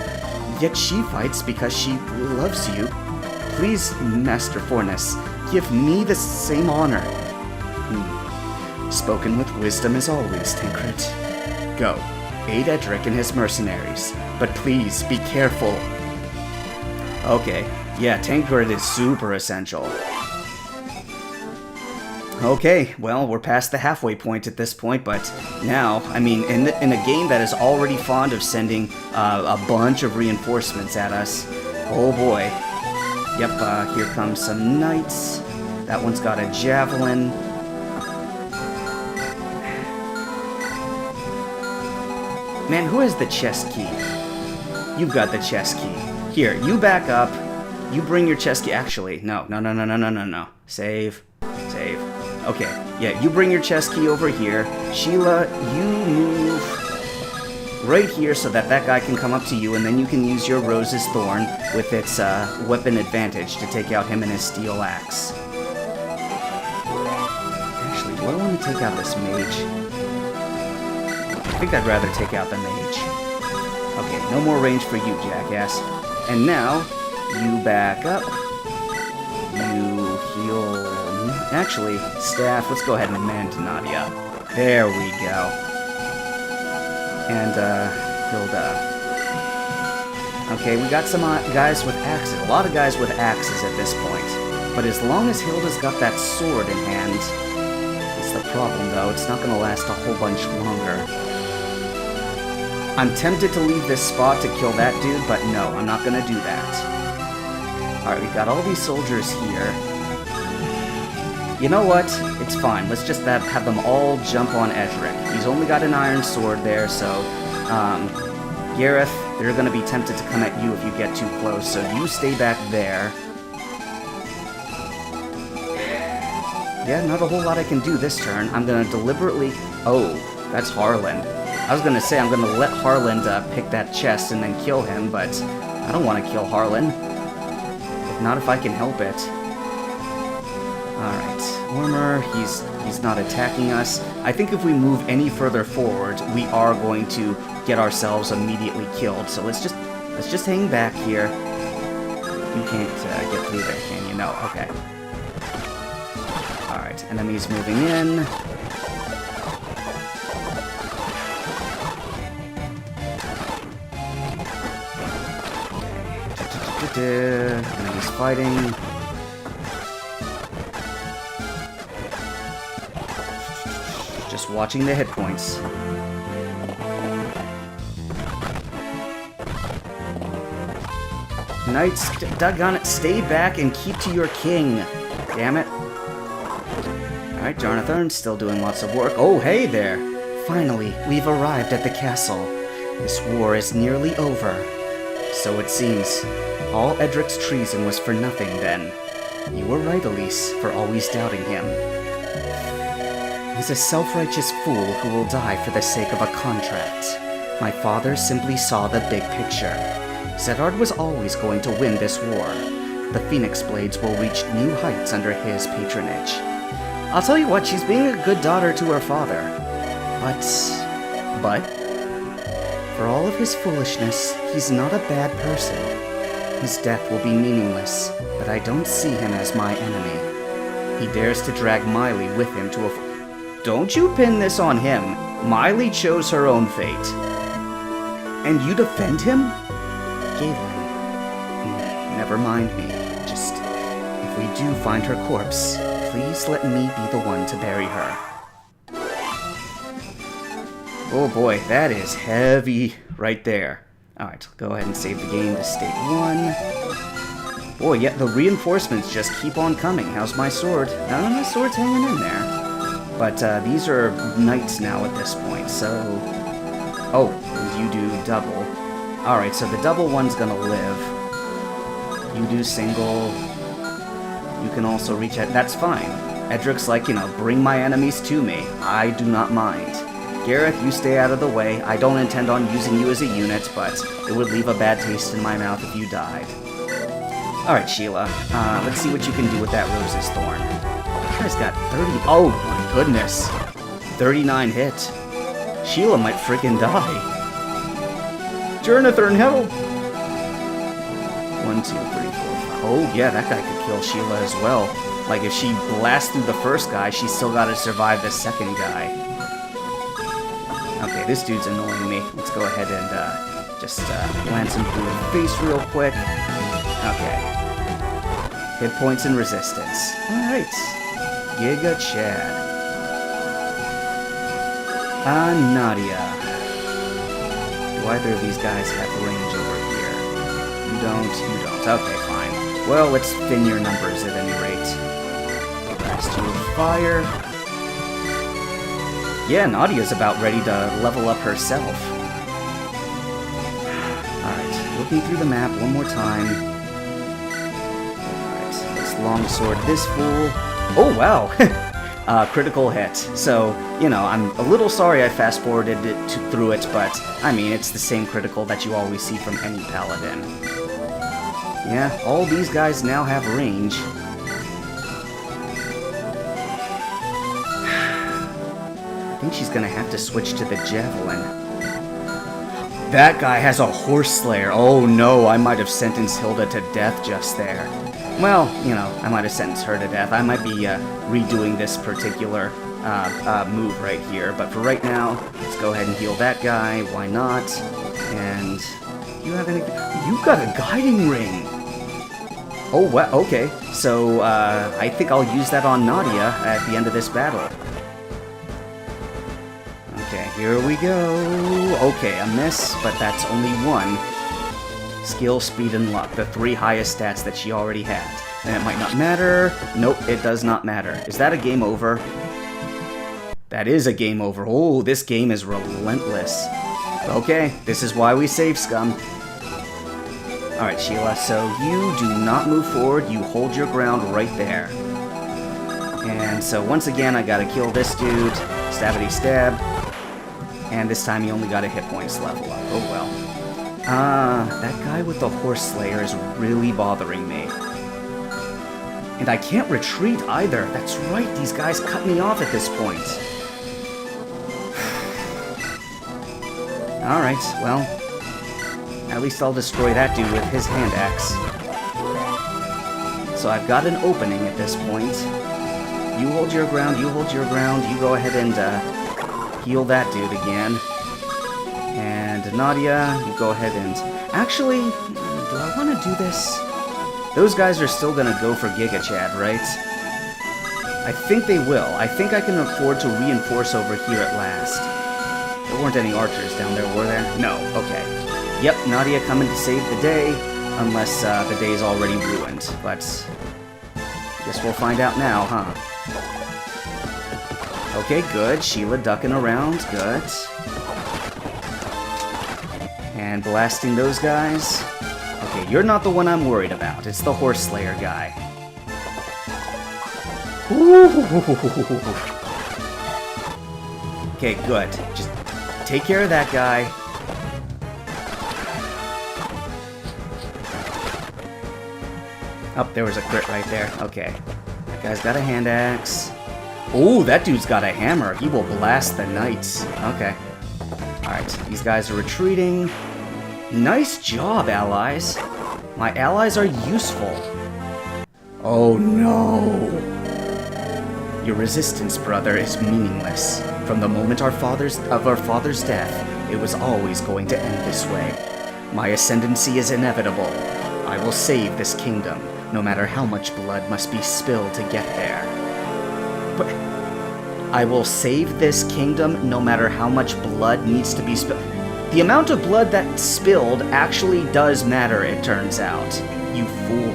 Yet she fights because she loves you. Please, Master Fornes, give me the same honor. Spoken with wisdom as always, Tancred. Go. Aid Edric and his mercenaries. But please, be careful. Okay, yeah, Tancred is super essential. Okay, well, we're past the halfway point at this point, but now, I mean, in a game that is already fond of sending a bunch of reinforcements at us, oh boy. Yep, here comes some knights. That one's got a javelin. Man, who has the chest key? You've got the chest key. Here, you back up. You bring your chest key. Actually, no. Save. Okay, yeah, you bring your chest key over here. Sheila, you move right here so that that guy can come up to you, and then you can use your Rose's Thorn with its weapon advantage to take out him and his steel axe. Actually, do I want to take out this mage? I think I'd rather take out the mage. Okay, no more range for you, jackass. And now, you back up. You heal... Actually, staff, let's go ahead and mend Nadia. There we go. And, Hilda. Okay, we got some guys with axes. A lot of guys with axes at this point. But as long as Hilda's got that sword in hand, it's the problem, though. It's not going to last a whole bunch longer. I'm tempted to leave this spot to kill that dude, but no, I'm not going to do that. Alright, we've got all these soldiers here. You know what? It's fine. Let's just have them all jump on Edric. He's only got an iron sword there, so... Gareth, they're going to be tempted to come at you if you get too close, so you stay back there. Yeah, not a whole lot I can do this turn. I'm going to deliberately... Oh, that's Harlan. I was going to say I'm going to let Harlan pick that chest and then kill him, but I don't want to kill Harlan. If not, if I can help it. Alright, Warmer, he's not attacking us. I think if we move any further forward, we are going to get ourselves immediately killed. So let's just hang back here. You can't get through there, can you? No, okay. Alright, enemies moving in. Enemies fighting. Just watching the hit points. Knights, doggone it, stay back and keep to your king. Damn it. Alright, Jonathan, still doing lots of work. Oh, hey there. Finally, we've arrived at the castle. This war is nearly over. So it seems. All Edric's treason was for nothing then. You were right, Elise, for always doubting him. He's a self-righteous fool who will die for the sake of a contract. My father simply saw the big picture. Zedard was always going to win this war. The Phoenix Blades will reach new heights under his patronage. I'll tell you what, she's being a good daughter to her father. But? For all of his foolishness, he's not a bad person. His death will be meaningless, but I don't see him as my enemy. He dares to drag Miley with him to a... Don't you pin this on him. Miley chose her own fate. And you defend him? Galen. Never mind me. Just, if we do find her corpse, please let me be the one to bury her. Oh boy, that is heavy right there. Alright, go ahead and save the game to state 1. Boy, yeah, the reinforcements just keep on coming. How's my sword? No, my sword's hanging in there. But these are knights now at this point, so... Oh, and you do double. Alright, so the double one's gonna live. You do single. You can also reach out. That's fine. Edric's like, bring my enemies to me. I do not mind. Gareth, you stay out of the way. I don't intend on using you as a unit, but it would leave a bad taste in my mouth if you died. Alright, Sheila. Let's see what you can do with that Rose's Thorn. You guys got 30... Oh, my goodness. 39 hit. Sheila might freaking die. Jonathan, help! 1, 2, 3, 4, 5. Oh, yeah, that guy could kill Sheila as well. Like, if she blasts through the first guy, she's still gotta survive the second guy. Okay, this dude's annoying me. Let's go ahead and just glance him through the face real quick. Okay. Hit points and resistance. Alright. Gigachad. Nadia. Do either of these guys have range over here? You don't. Okay, fine. Well, let's thin your numbers at any rate. Blast you with fire. Yeah, Nadia's about ready to level up herself. Alright, looking through the map one more time. Alright, let's longsword this fool. Oh, wow! critical hit. So, you know, I'm a little sorry I fast-forwarded through it, but, I mean, it's the same critical that you always see from any paladin. Yeah, all these guys now have range. I think she's gonna have to switch to the javelin. That guy has a horse slayer. Oh no, I might have sentenced Hilda to death just there. Well, you know, I might have sentenced her to death. I might be redoing this particular move right here. But for right now, let's go ahead and heal that guy. Why not? And you have anything? You've got a guiding ring. Oh, well, okay. So I think I'll use that on Nadia at the end of this battle. Okay, here we go. Okay, a miss, but that's only one. Skill, speed, and luck, the 3 highest stats that she already had. And it might not matter. Nope, it does not matter. Is that a game over? That is a game over. Oh, this game is relentless. Okay, this is why we save scum. Alright, Sheila, so you do not move forward. You hold your ground right there. And so once again, I gotta kill this dude. Stabbity stab. And this time he only got a hit points level up. Oh well. That guy with the horse slayer is really bothering me. And I can't retreat either. That's right, these guys cut me off at this point. Alright, well, at least I'll destroy that dude with his hand axe. So I've got an opening at this point. You hold your ground, you hold your ground, you go ahead and heal that dude again. And Nadia, you go ahead and... Actually, do I want to do this? Those guys are still gonna go for Gigachad, right? I think they will. I think I can afford to reinforce over here at last. There weren't any archers down there, were there? No, okay. Yep, Nadia coming to save the day, unless the day's already ruined. But I guess we'll find out now, huh? Okay, good. Sheila ducking around, good. And blasting those guys. Okay, you're not the one I'm worried about. It's the horse slayer guy. Okay, good. Just take care of that guy. Oh, there was a crit right there. Okay. That guy's got a hand axe. Oh, that dude's got a hammer. He will blast the knights. Okay. Alright, these guys are retreating. Nice job, allies. My allies are useful. Oh no. Your resistance, brother, is meaningless. From the moment of our father's death, it was always going to end this way. My ascendancy is inevitable. I will save this kingdom, no matter how much blood must be spilled to get there. But I will save this kingdom, no matter how much blood needs to be spilled. The amount of blood that's spilled actually does matter, it turns out. You fool.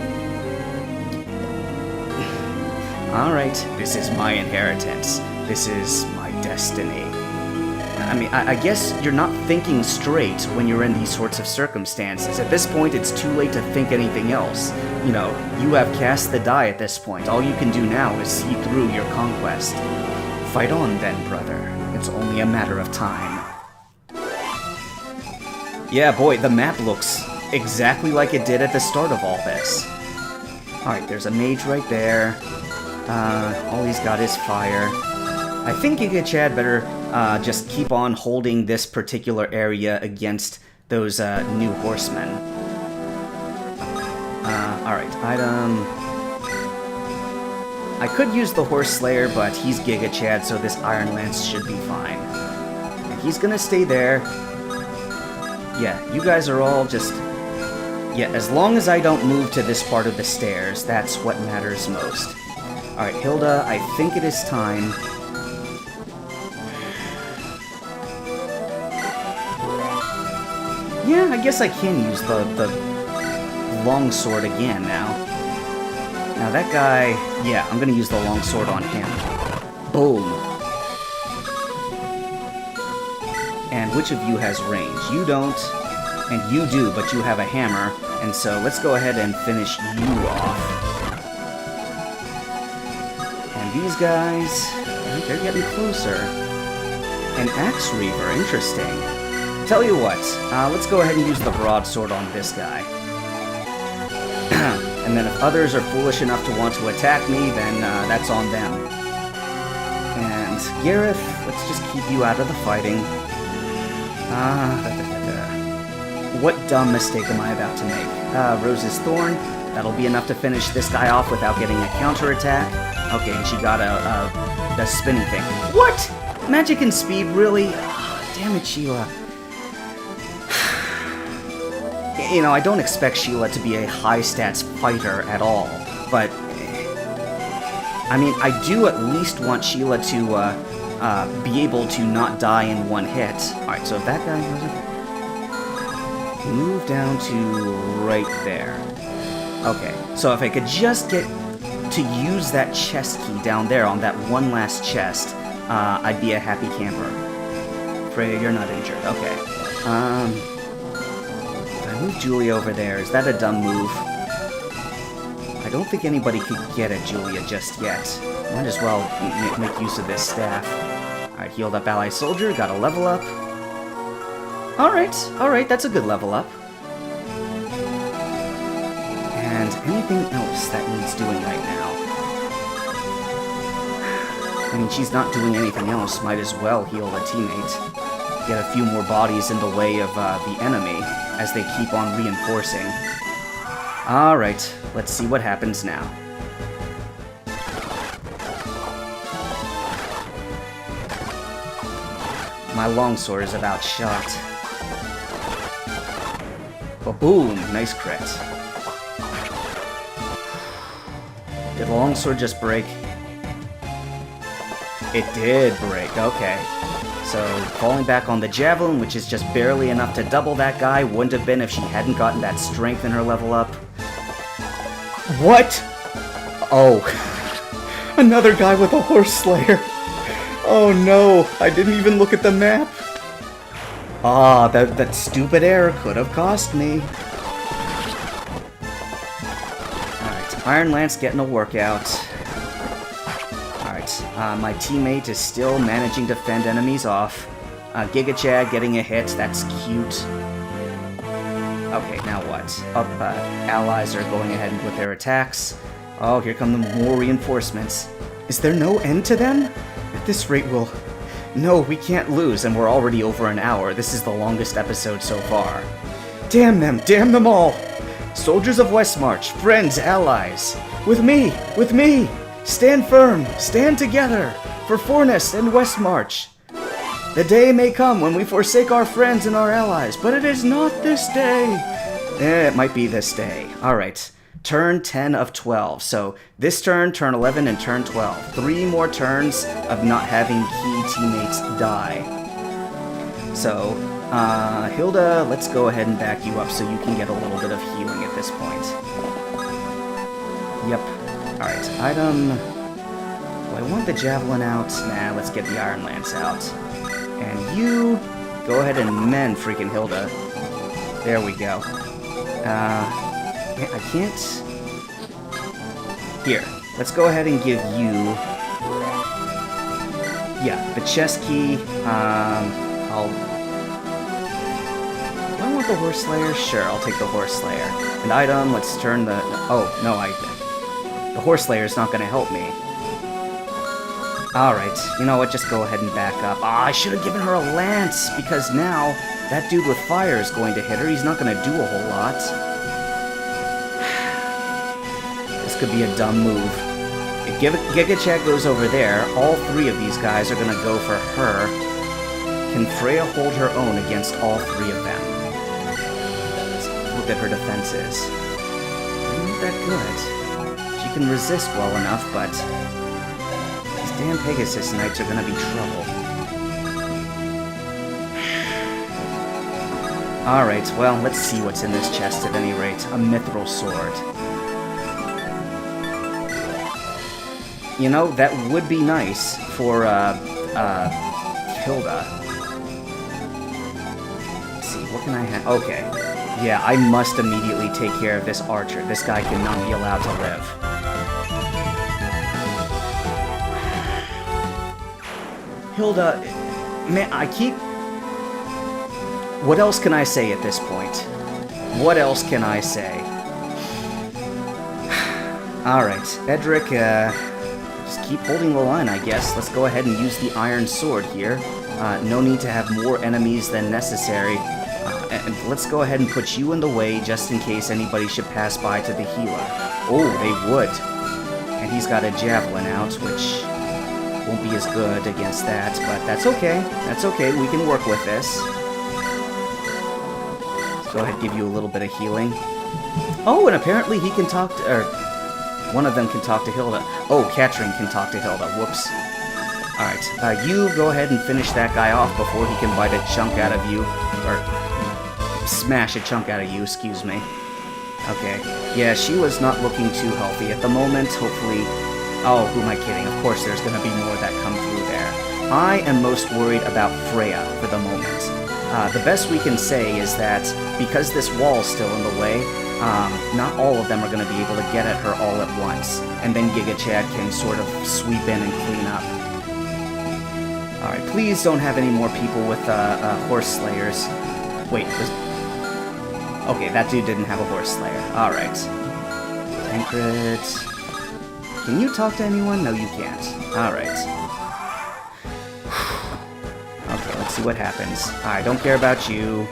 Alright, this is my inheritance. This is my destiny. I mean, I guess you're not thinking straight when you're in these sorts of circumstances. At this point, it's too late to think anything else. You know, you have cast the die at this point. All you can do now is see through your conquest. Fight on then, brother. It's only a matter of time. Yeah, boy, the map looks exactly like it did at the start of all this. Alright, there's a mage right there. All he's got is fire. I think Gigachad better just keep on holding this particular area against those new horsemen. Alright, item... I could use the Horse Slayer, but he's Gigachad, so this Iron Lance should be fine. And he's gonna stay there. Yeah, you guys are all just... Yeah, as long as I don't move to this part of the stairs, that's what matters most. Alright, Hilda, I think it is time. Yeah, I guess I can use the longsword again now. Now that guy... Yeah, I'm gonna use the longsword on him. Boom. And which of you has range? You don't, and you do, but you have a hammer, and so let's go ahead and finish you off. And these guys. They're getting closer. An Axe Reaver, interesting. Tell you what, let's go ahead and use the Broadsword on this guy. And then if others are foolish enough to want to attack me, then that's on them. And Gareth, let's just keep you out of the fighting. What dumb mistake am I about to make? Rose's Thorn. That'll be enough to finish this guy off without getting a counterattack. Okay, and she got the spinny thing. What? Magic and speed, really? Damn it, Sheila. You know, I don't expect Sheila to be a high-stats fighter at all, but... I mean, I do at least want Sheila to be able to not die in one hit. Alright, so if that guy goes... Move down to right there. Okay, so if I could just get to use that chest key down there on that one last chest, I'd be a happy camper. Freya, you're not injured. Okay. I move Julia over there. Is that a dumb move? I don't think anybody could get at Julia just yet. Might as well make use of this staff. Alright, healed up ally soldier, got a level up. Alright, that's a good level up. And anything else that needs doing right now? I mean, she's not doing anything else, might as well heal a teammate. Get a few more bodies in the way of the enemy as they keep on reinforcing. Alright, let's see what happens now. My longsword is about shot. Ba-boom! Nice crit. Did the longsword just break? It did break, okay. So, falling back on the javelin, which is just barely enough to double that guy, wouldn't have been if she hadn't gotten that strength in her level up. What? Oh. Another guy with a horse slayer. Oh no, I didn't even look at the map. Ah, that stupid error could have cost me. Alright, Iron Lance getting a workout. Alright, my teammate is still managing to fend enemies off. Gigachad getting a hit, that's cute. Okay, now what? Allies are going ahead with their attacks. Oh, here come the more reinforcements. Is there no end to them? At this rate, we'll... No, we can't lose, and we're already over an hour. This is the longest episode so far. Damn them all! Soldiers of Westmarch, friends, allies, with me! Stand firm, stand together, for Fornest and Westmarch. The day may come when we forsake our friends and our allies, but it is not this day. It might be this day. Alright, turn 10 of 12. So this turn, turn 11, and turn 12. 3 more turns of not having key teammates die. So, Hilda, let's go ahead and back you up so you can get a little bit of healing at this point. Yep. Alright, item... Do I want the Javelin out? Nah, let's get the Iron Lance out. And you... Go ahead and mend freaking Hilda. There we go. I can't... Here, let's go ahead and give you... Yeah, the chest key. I'll... Do I want the Horse Slayer? Sure, I'll take the Horse Slayer. And item, let's turn the... Oh, no, the Horse Slayer is not going to help me. Alright, you know what, just go ahead and back up. Ah, I should have given her a lance, because now that dude with fire is going to hit her. He's not going to do a whole lot. This could be a dumb move. If Gigachad goes over there, all 3 of these guys are going to go for her. Can Freya hold her own against all 3 of them? Let's look at her defenses. Not that good. She can resist well enough, but... Damn Pegasus Knights are gonna be trouble. Alright, well, let's see what's in this chest at any rate. A mithril sword. You know, that would be nice for, Hilda. Let's see, what can I have? Okay. Yeah, I must immediately take care of this archer. This guy cannot be allowed to live. Hilda, man, What else can I say at this point? What else can I say? Alright, Edric, just keep holding the line, I guess. Let's go ahead and use the Iron Sword here. No need to have more enemies than necessary. And let's go ahead and put you in the way just in case anybody should pass by to the healer. Oh, they would. And he's got a javelin out, which won't be as good against that, but that's okay. That's okay, we can work with this. Let's go ahead and give you a little bit of healing. Oh, and apparently he can talk to... or one of them can talk to Hilda. Oh, Katrin can talk to Hilda. Whoops. Alright, you go ahead and finish that guy off before he can bite a chunk out of you. Or smash a chunk out of you, excuse me. Okay. Yeah, she was not looking too healthy at the moment. Hopefully... oh, who am I kidding? Of course there's going to be more that come through there. I am most worried about Freya for the moment. The best we can say is that because this wall's still in the way, not all of them are going to be able to get at her all at once. And then Gigachad can sort of sweep in and clean up. Alright, please don't have any more people with horse slayers. Wait, okay, that dude didn't have a horse slayer. Alright. Tancred. Can you talk to anyone? No, you can't. Alright. Okay, let's see what happens. I don't care about you.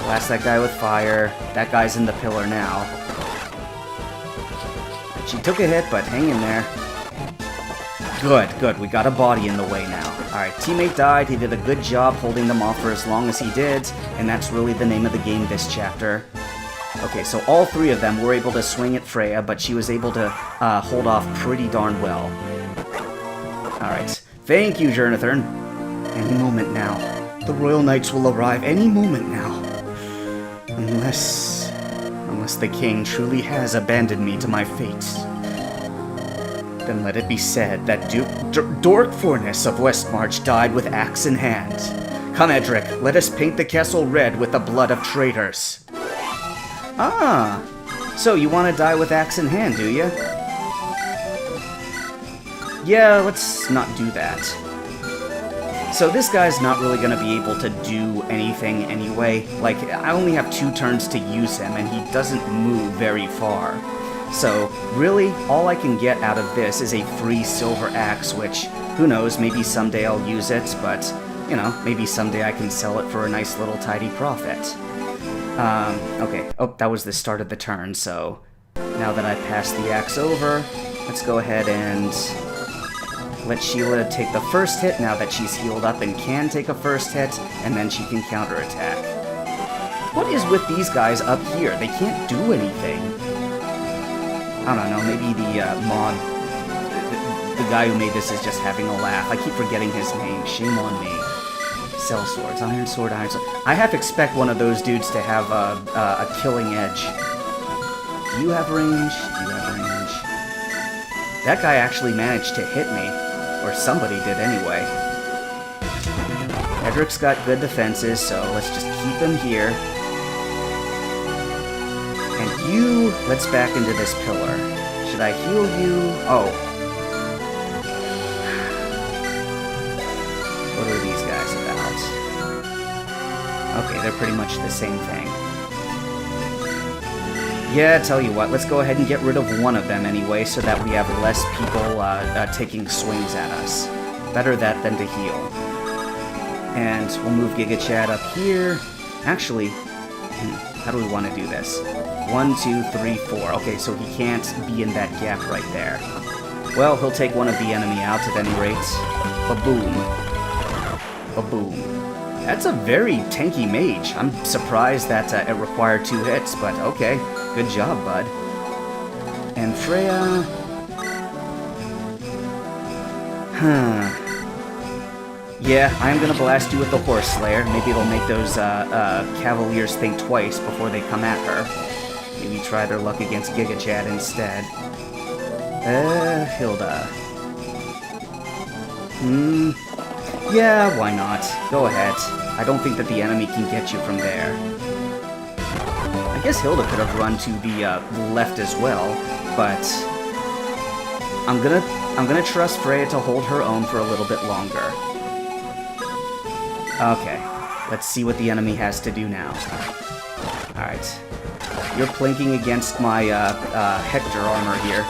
Blast that guy with fire. That guy's in the pillar now. She took a hit, but hang in there. Good, good. We got a body in the way now. Alright, teammate died. He did a good job holding them off for as long as he did, and that's really the name of the game this chapter. Okay, so all three of them were able to swing at Freya, but she was able to hold off pretty darn well. Alright. Thank you, Jonathan. Any moment now. The Royal Knights will arrive any moment now. Unless the king truly has abandoned me to my fate. Then let it be said that Dork Forness of Westmarch died with axe in hand. Come, Edric, let us paint the castle red with the blood of traitors. Ah, so you want to die with axe in hand, do you? Yeah, let's not do that. So this guy's not really going to be able to do anything anyway. Like, I only have 2 turns to use him, and he doesn't move very far. So, really, all I can get out of this is a free silver axe, which, who knows, maybe someday I'll use it, but, you know, maybe someday I can sell it for a nice little tidy profit. Okay. Oh, that was the start of the turn, so now that I passed the axe over, let's go ahead and let Sheila take the first hit now that she's healed up and can take a first hit, and then she can counterattack. What is with these guys up here? They can't do anything. I don't know, maybe the mod, the guy who made this is just having a laugh. I keep forgetting his name. Shame on me. Cell swords, iron sword, iron sword. I half expect one of those dudes to have a killing edge. Do you have range? Do you have range? That guy actually managed to hit me. Or somebody did anyway. Edric's got good defenses, so let's just keep him here. And you, let's back into this pillar. Should I heal you? Oh. What are these guys about? Okay, they're pretty much the same thing. Yeah, tell you what, let's go ahead and get rid of one of them anyway, so that we have less people taking swings at us. Better that than to heal. And we'll move Gigachad up here. Actually, how do we want to do this? 1, 2, 3, 4. Okay, so he can't be in that gap right there. Well, he'll take one of the enemy out at any rate. Ba-boom. Ba-boom. That's a very tanky mage. I'm surprised that it required 2 hits, but okay. Good job, bud. And Freya... Yeah, I'm gonna blast you with the Horse Slayer. Maybe it'll make those Cavaliers think twice before they come at her. Maybe try their luck against Gigachad instead. Hilda. Yeah, why not? Go ahead. I don't think that the enemy can get you from there. I guess Hilda could have run to the left as well, but I'm gonna trust Freya to hold her own for a little bit longer. Okay, let's see what the enemy has to do now. Alright. You're planking against my Hector armor here.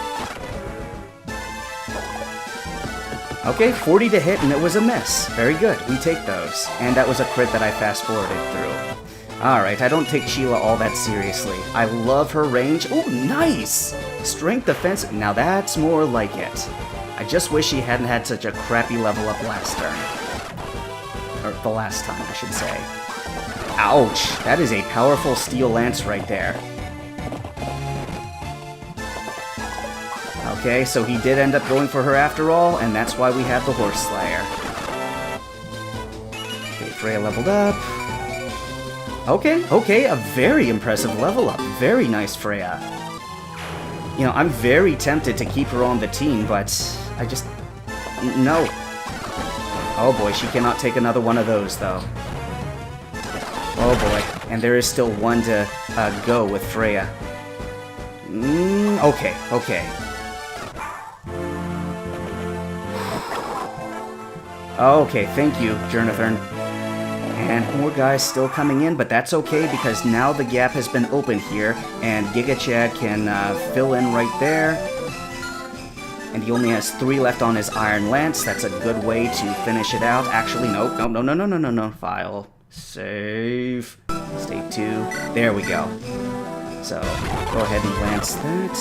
Okay, 40 to hit, and it was a miss. Very good, we take those. And that was a crit that I fast-forwarded through. Alright, I don't take Sheila all that seriously. I love her range. Oh, nice! Strength defense. Now that's more like it. I just wish she hadn't had such a crappy level up last turn. Or the last time, I should say. Ouch! That is a powerful steel lance right there. Okay, so he did end up going for her after all, and that's why we have the Horse Slayer. Okay, Freya leveled up. Okay, a very impressive level up. Very nice, Freya. You know, I'm very tempted to keep her on the team, but I just... no. Oh boy, she cannot take another one of those, though. Oh boy, and there is still one to go with Freya. Okay. Okay, thank you, Jonathan. And more guys still coming in, but that's okay because now the gap has been opened here, and Gigachad can fill in right there. And he only has 3 left on his Iron Lance. That's a good way to finish it out. Actually, no. File. Save. State 2. There we go. So, go ahead and lance that.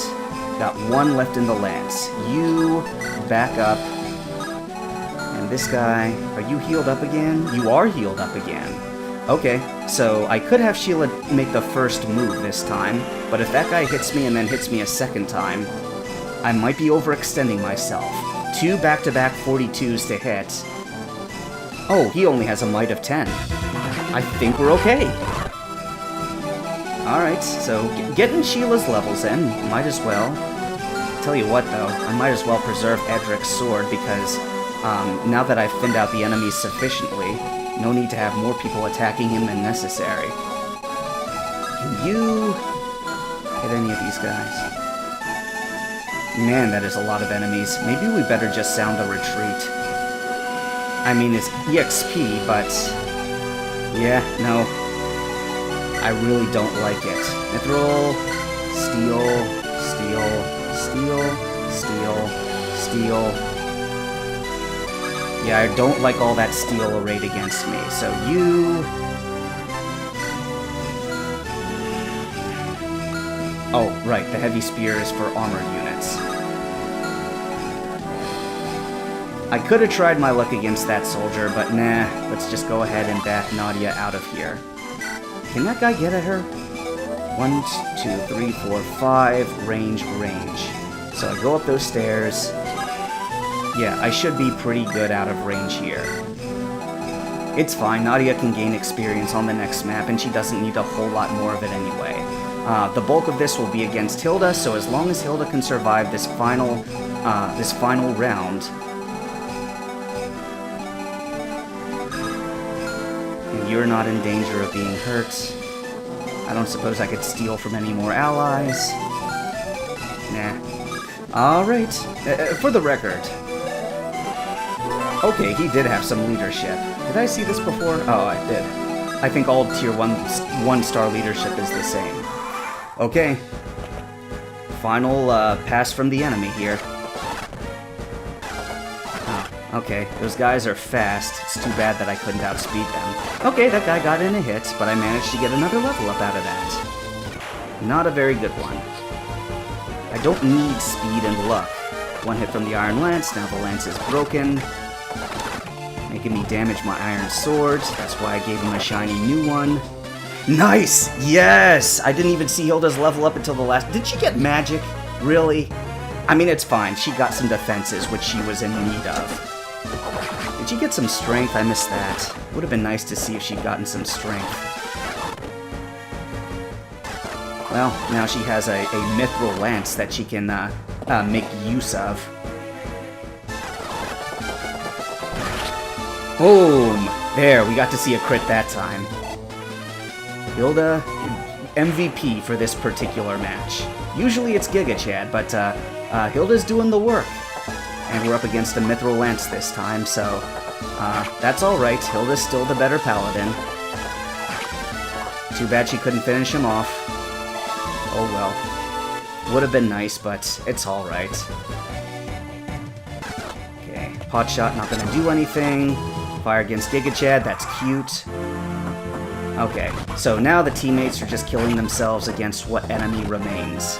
Got 1 left in the lance. You back up. And this guy, are you healed up again? You are healed up again. Okay, so I could have Sheila make the first move this time, but if that guy hits me and then hits me a second time, I might be overextending myself. 2 back-to-back 42s to hit. Oh, he only has a might of 10. I think we're okay. Alright, so getting Sheila's levels in, might as well. Tell you what though, I might as well preserve Edric's sword because now that I've thinned out the enemies sufficiently, no need to have more people attacking him than necessary. Can you hit any of these guys? Man, that is a lot of enemies. Maybe we better just sound a retreat. I mean, it's EXP, but... yeah, no. I really don't like it. Mithril, steel, steel. Yeah, I don't like all that steel arrayed against me, so you... oh, right, the heavy spear is for armored units. I could have tried my luck against that soldier, but nah, let's just go ahead and back Nadia out of here. Can that guy get at her? 1, 2, 3, 4, 5, range. So I go up those stairs. Yeah, I should be pretty good out of range here. It's fine, Nadia can gain experience on the next map, and she doesn't need a whole lot more of it anyway. The bulk of this will be against Hilda, so as long as Hilda can survive this final round, and you're not in danger of being hurt, I don't suppose I could steal from any more allies. Nah. Alright, for the record. Okay, he did have some leadership. Did I see this before? Oh, I did. I think all tier 1-star leadership is the same. Okay. Final pass from the enemy here. Oh, okay, those guys are fast. It's too bad that I couldn't outspeed them. Okay, that guy got in a hit, but I managed to get another level up out of that. Not a very good one. I don't need speed and luck. 1 hit from the Iron Lance, now the lance is broken. Making me damage my iron swords. That's why I gave him a shiny new one. Nice! Yes! I didn't even see Hilda's level up until the last... did she get magic? Really? I mean, it's fine. She got some defenses, which she was in need of. Did she get some strength? I missed that. Would have been nice to see if she'd gotten some strength. Well, now she has a mithril lance that she can make use of. Boom! There, we got to see a crit that time. Hilda, MVP for this particular match. Usually it's Gigachad, but Hilda's doing the work. And we're up against a Mithril Lance this time, so that's alright. Hilda's still the better paladin. Too bad she couldn't finish him off. Oh well. Would have been nice, but it's alright. Okay, pot shot not gonna do anything. Fire against Gigachad, that's cute. Okay, so now the teammates are just killing themselves against what enemy remains.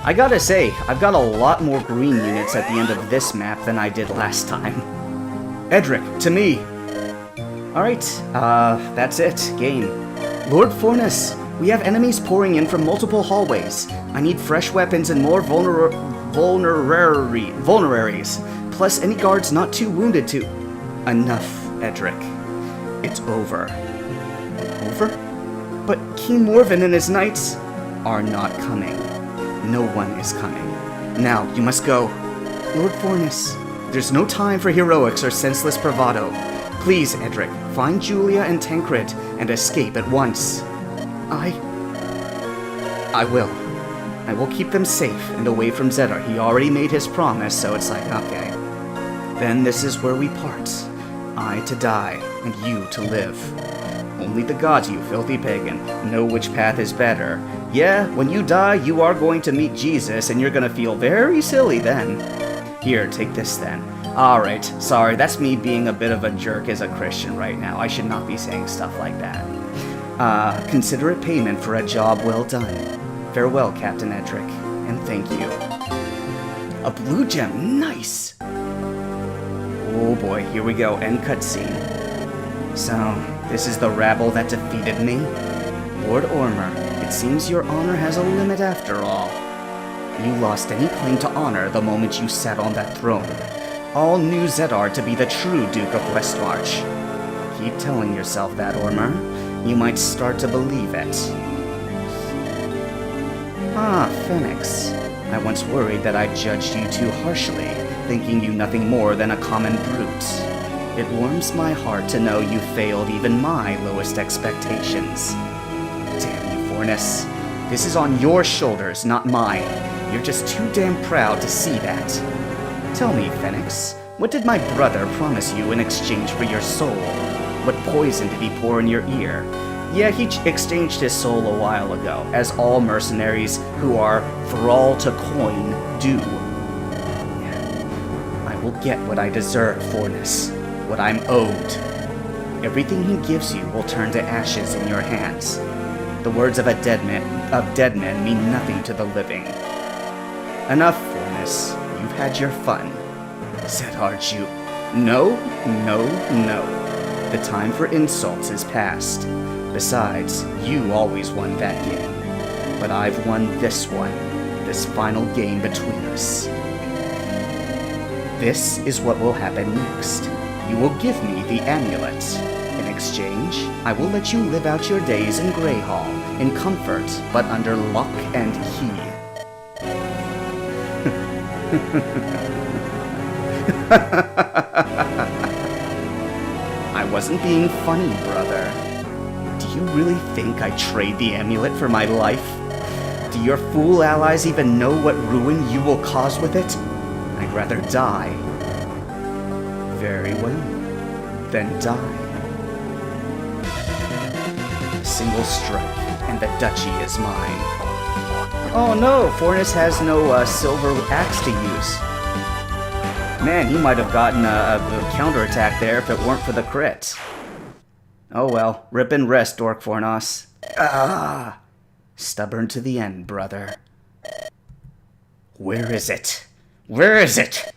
I gotta say, I've got a lot more green units at the end of this map than I did last time. Edric, to me! Alright, that's it. Game. Lord Fornus, we have enemies pouring in from multiple hallways. I need fresh weapons and more vulneraries, plus any guards not too wounded to... Enough, Edric. It's over. Over? But King Morven and his knights are not coming. No one is coming. Now, you must go. Lord Fornus, there's no time for heroics or senseless bravado. Please, Edric, find Julia and Tancred and escape at once. I will. I will keep them safe and away from Zedar. He already made his promise, so it's like, okay. Then this is where we part. I to die, and you to live. Only the gods, you filthy pagan, know which path is better. Yeah, when you die, you are going to meet Jesus, and you're gonna feel very silly then. Here, take this then. Alright, sorry, that's me being a bit of a jerk as a Christian right now. I should not be saying stuff like that. Consider it payment for a job well done. Farewell, Captain Edric, and thank you. A blue gem, nice! Oh boy, here we go, end cutscene. So, this is the rabble that defeated me? Lord Ormer, it seems your honor has a limit after all. You lost any claim to honor the moment you sat on that throne. All knew Zedar to be the true Duke of Westmarch. Keep telling yourself that, Ormer. You might start to believe it. Ah, Phoenix. I once worried that I judged you too harshly, thinking you nothing more than a common brute. It warms my heart to know you failed even my lowest expectations. Damn you, Fornus. This is on your shoulders, not mine. You're just too damn proud to see that. Tell me, Phoenix, what did my brother promise you in exchange for your soul? What poison did he pour in your ear? Yeah, he exchanged his soul a while ago, as all mercenaries who are thrall to coin do. I will get what I deserve, Fornus, what I'm owed. Everything he gives you will turn to ashes in your hands. The words of dead men mean nothing to the living. Enough, Fornus. You've had your fun. Said Archu. No. The time for insults is past. Besides, you always won that game. But I've won this one. This final game between us. This is what will happen next. You will give me the amulet. In exchange, I will let you live out your days in Greyhall, in comfort, but under lock and key. I wasn't being funny, brother. Do you really think I trade the amulet for my life? Do your fool allies even know what ruin you will cause with it? I'd rather die. Very well. Then die. A single strike, and the duchy is mine. Oh no, Fornus has no silver axe to use. Man, he might have gotten a counterattack there if it weren't for the crit. Oh well, rip and rest, Dork Fornos. Ah! Stubborn to the end, brother. Where is it? Where is it?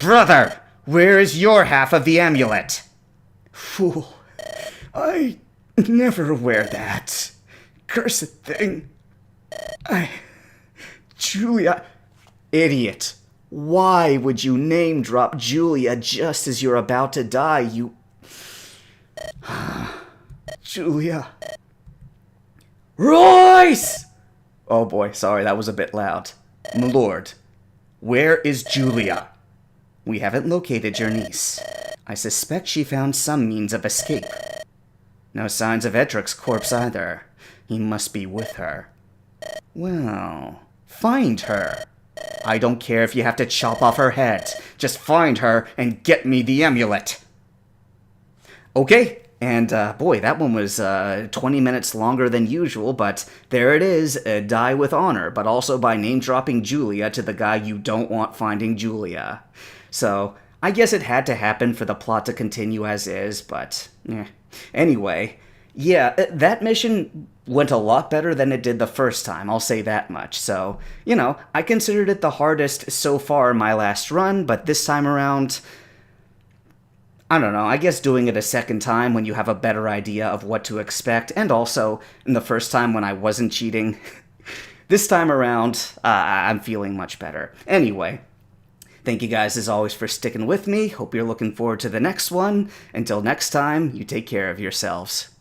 Brother! Where is your half of the amulet? Fool. I never wear that. Cursed thing. Julia... Idiot. Why would you name drop Julia just as you're about to die, you... Julia... Royce! Oh boy, sorry, that was a bit loud. My lord, where is Julia? We haven't located your niece. I suspect she found some means of escape. No signs of Edric's corpse either. He must be with her. Well, find her. I don't care if you have to chop off her head. Just find her and get me the amulet. Okay, and boy, that one was 20 minutes longer than usual, but there it is, die with honor, but also by name-dropping Julia to the guy you don't want finding Julia. So, I guess it had to happen for the plot to continue as is, but anyway, yeah, that mission went a lot better than it did the first time, I'll say that much. So, I considered it the hardest so far in my last run, but this time around, I don't know, I guess doing it a second time when you have a better idea of what to expect, and also in the first time when I wasn't cheating, this time around, I'm feeling much better. Anyway, thank you guys as always for sticking with me. Hope you're looking forward to the next one. Until next time, you take care of yourselves.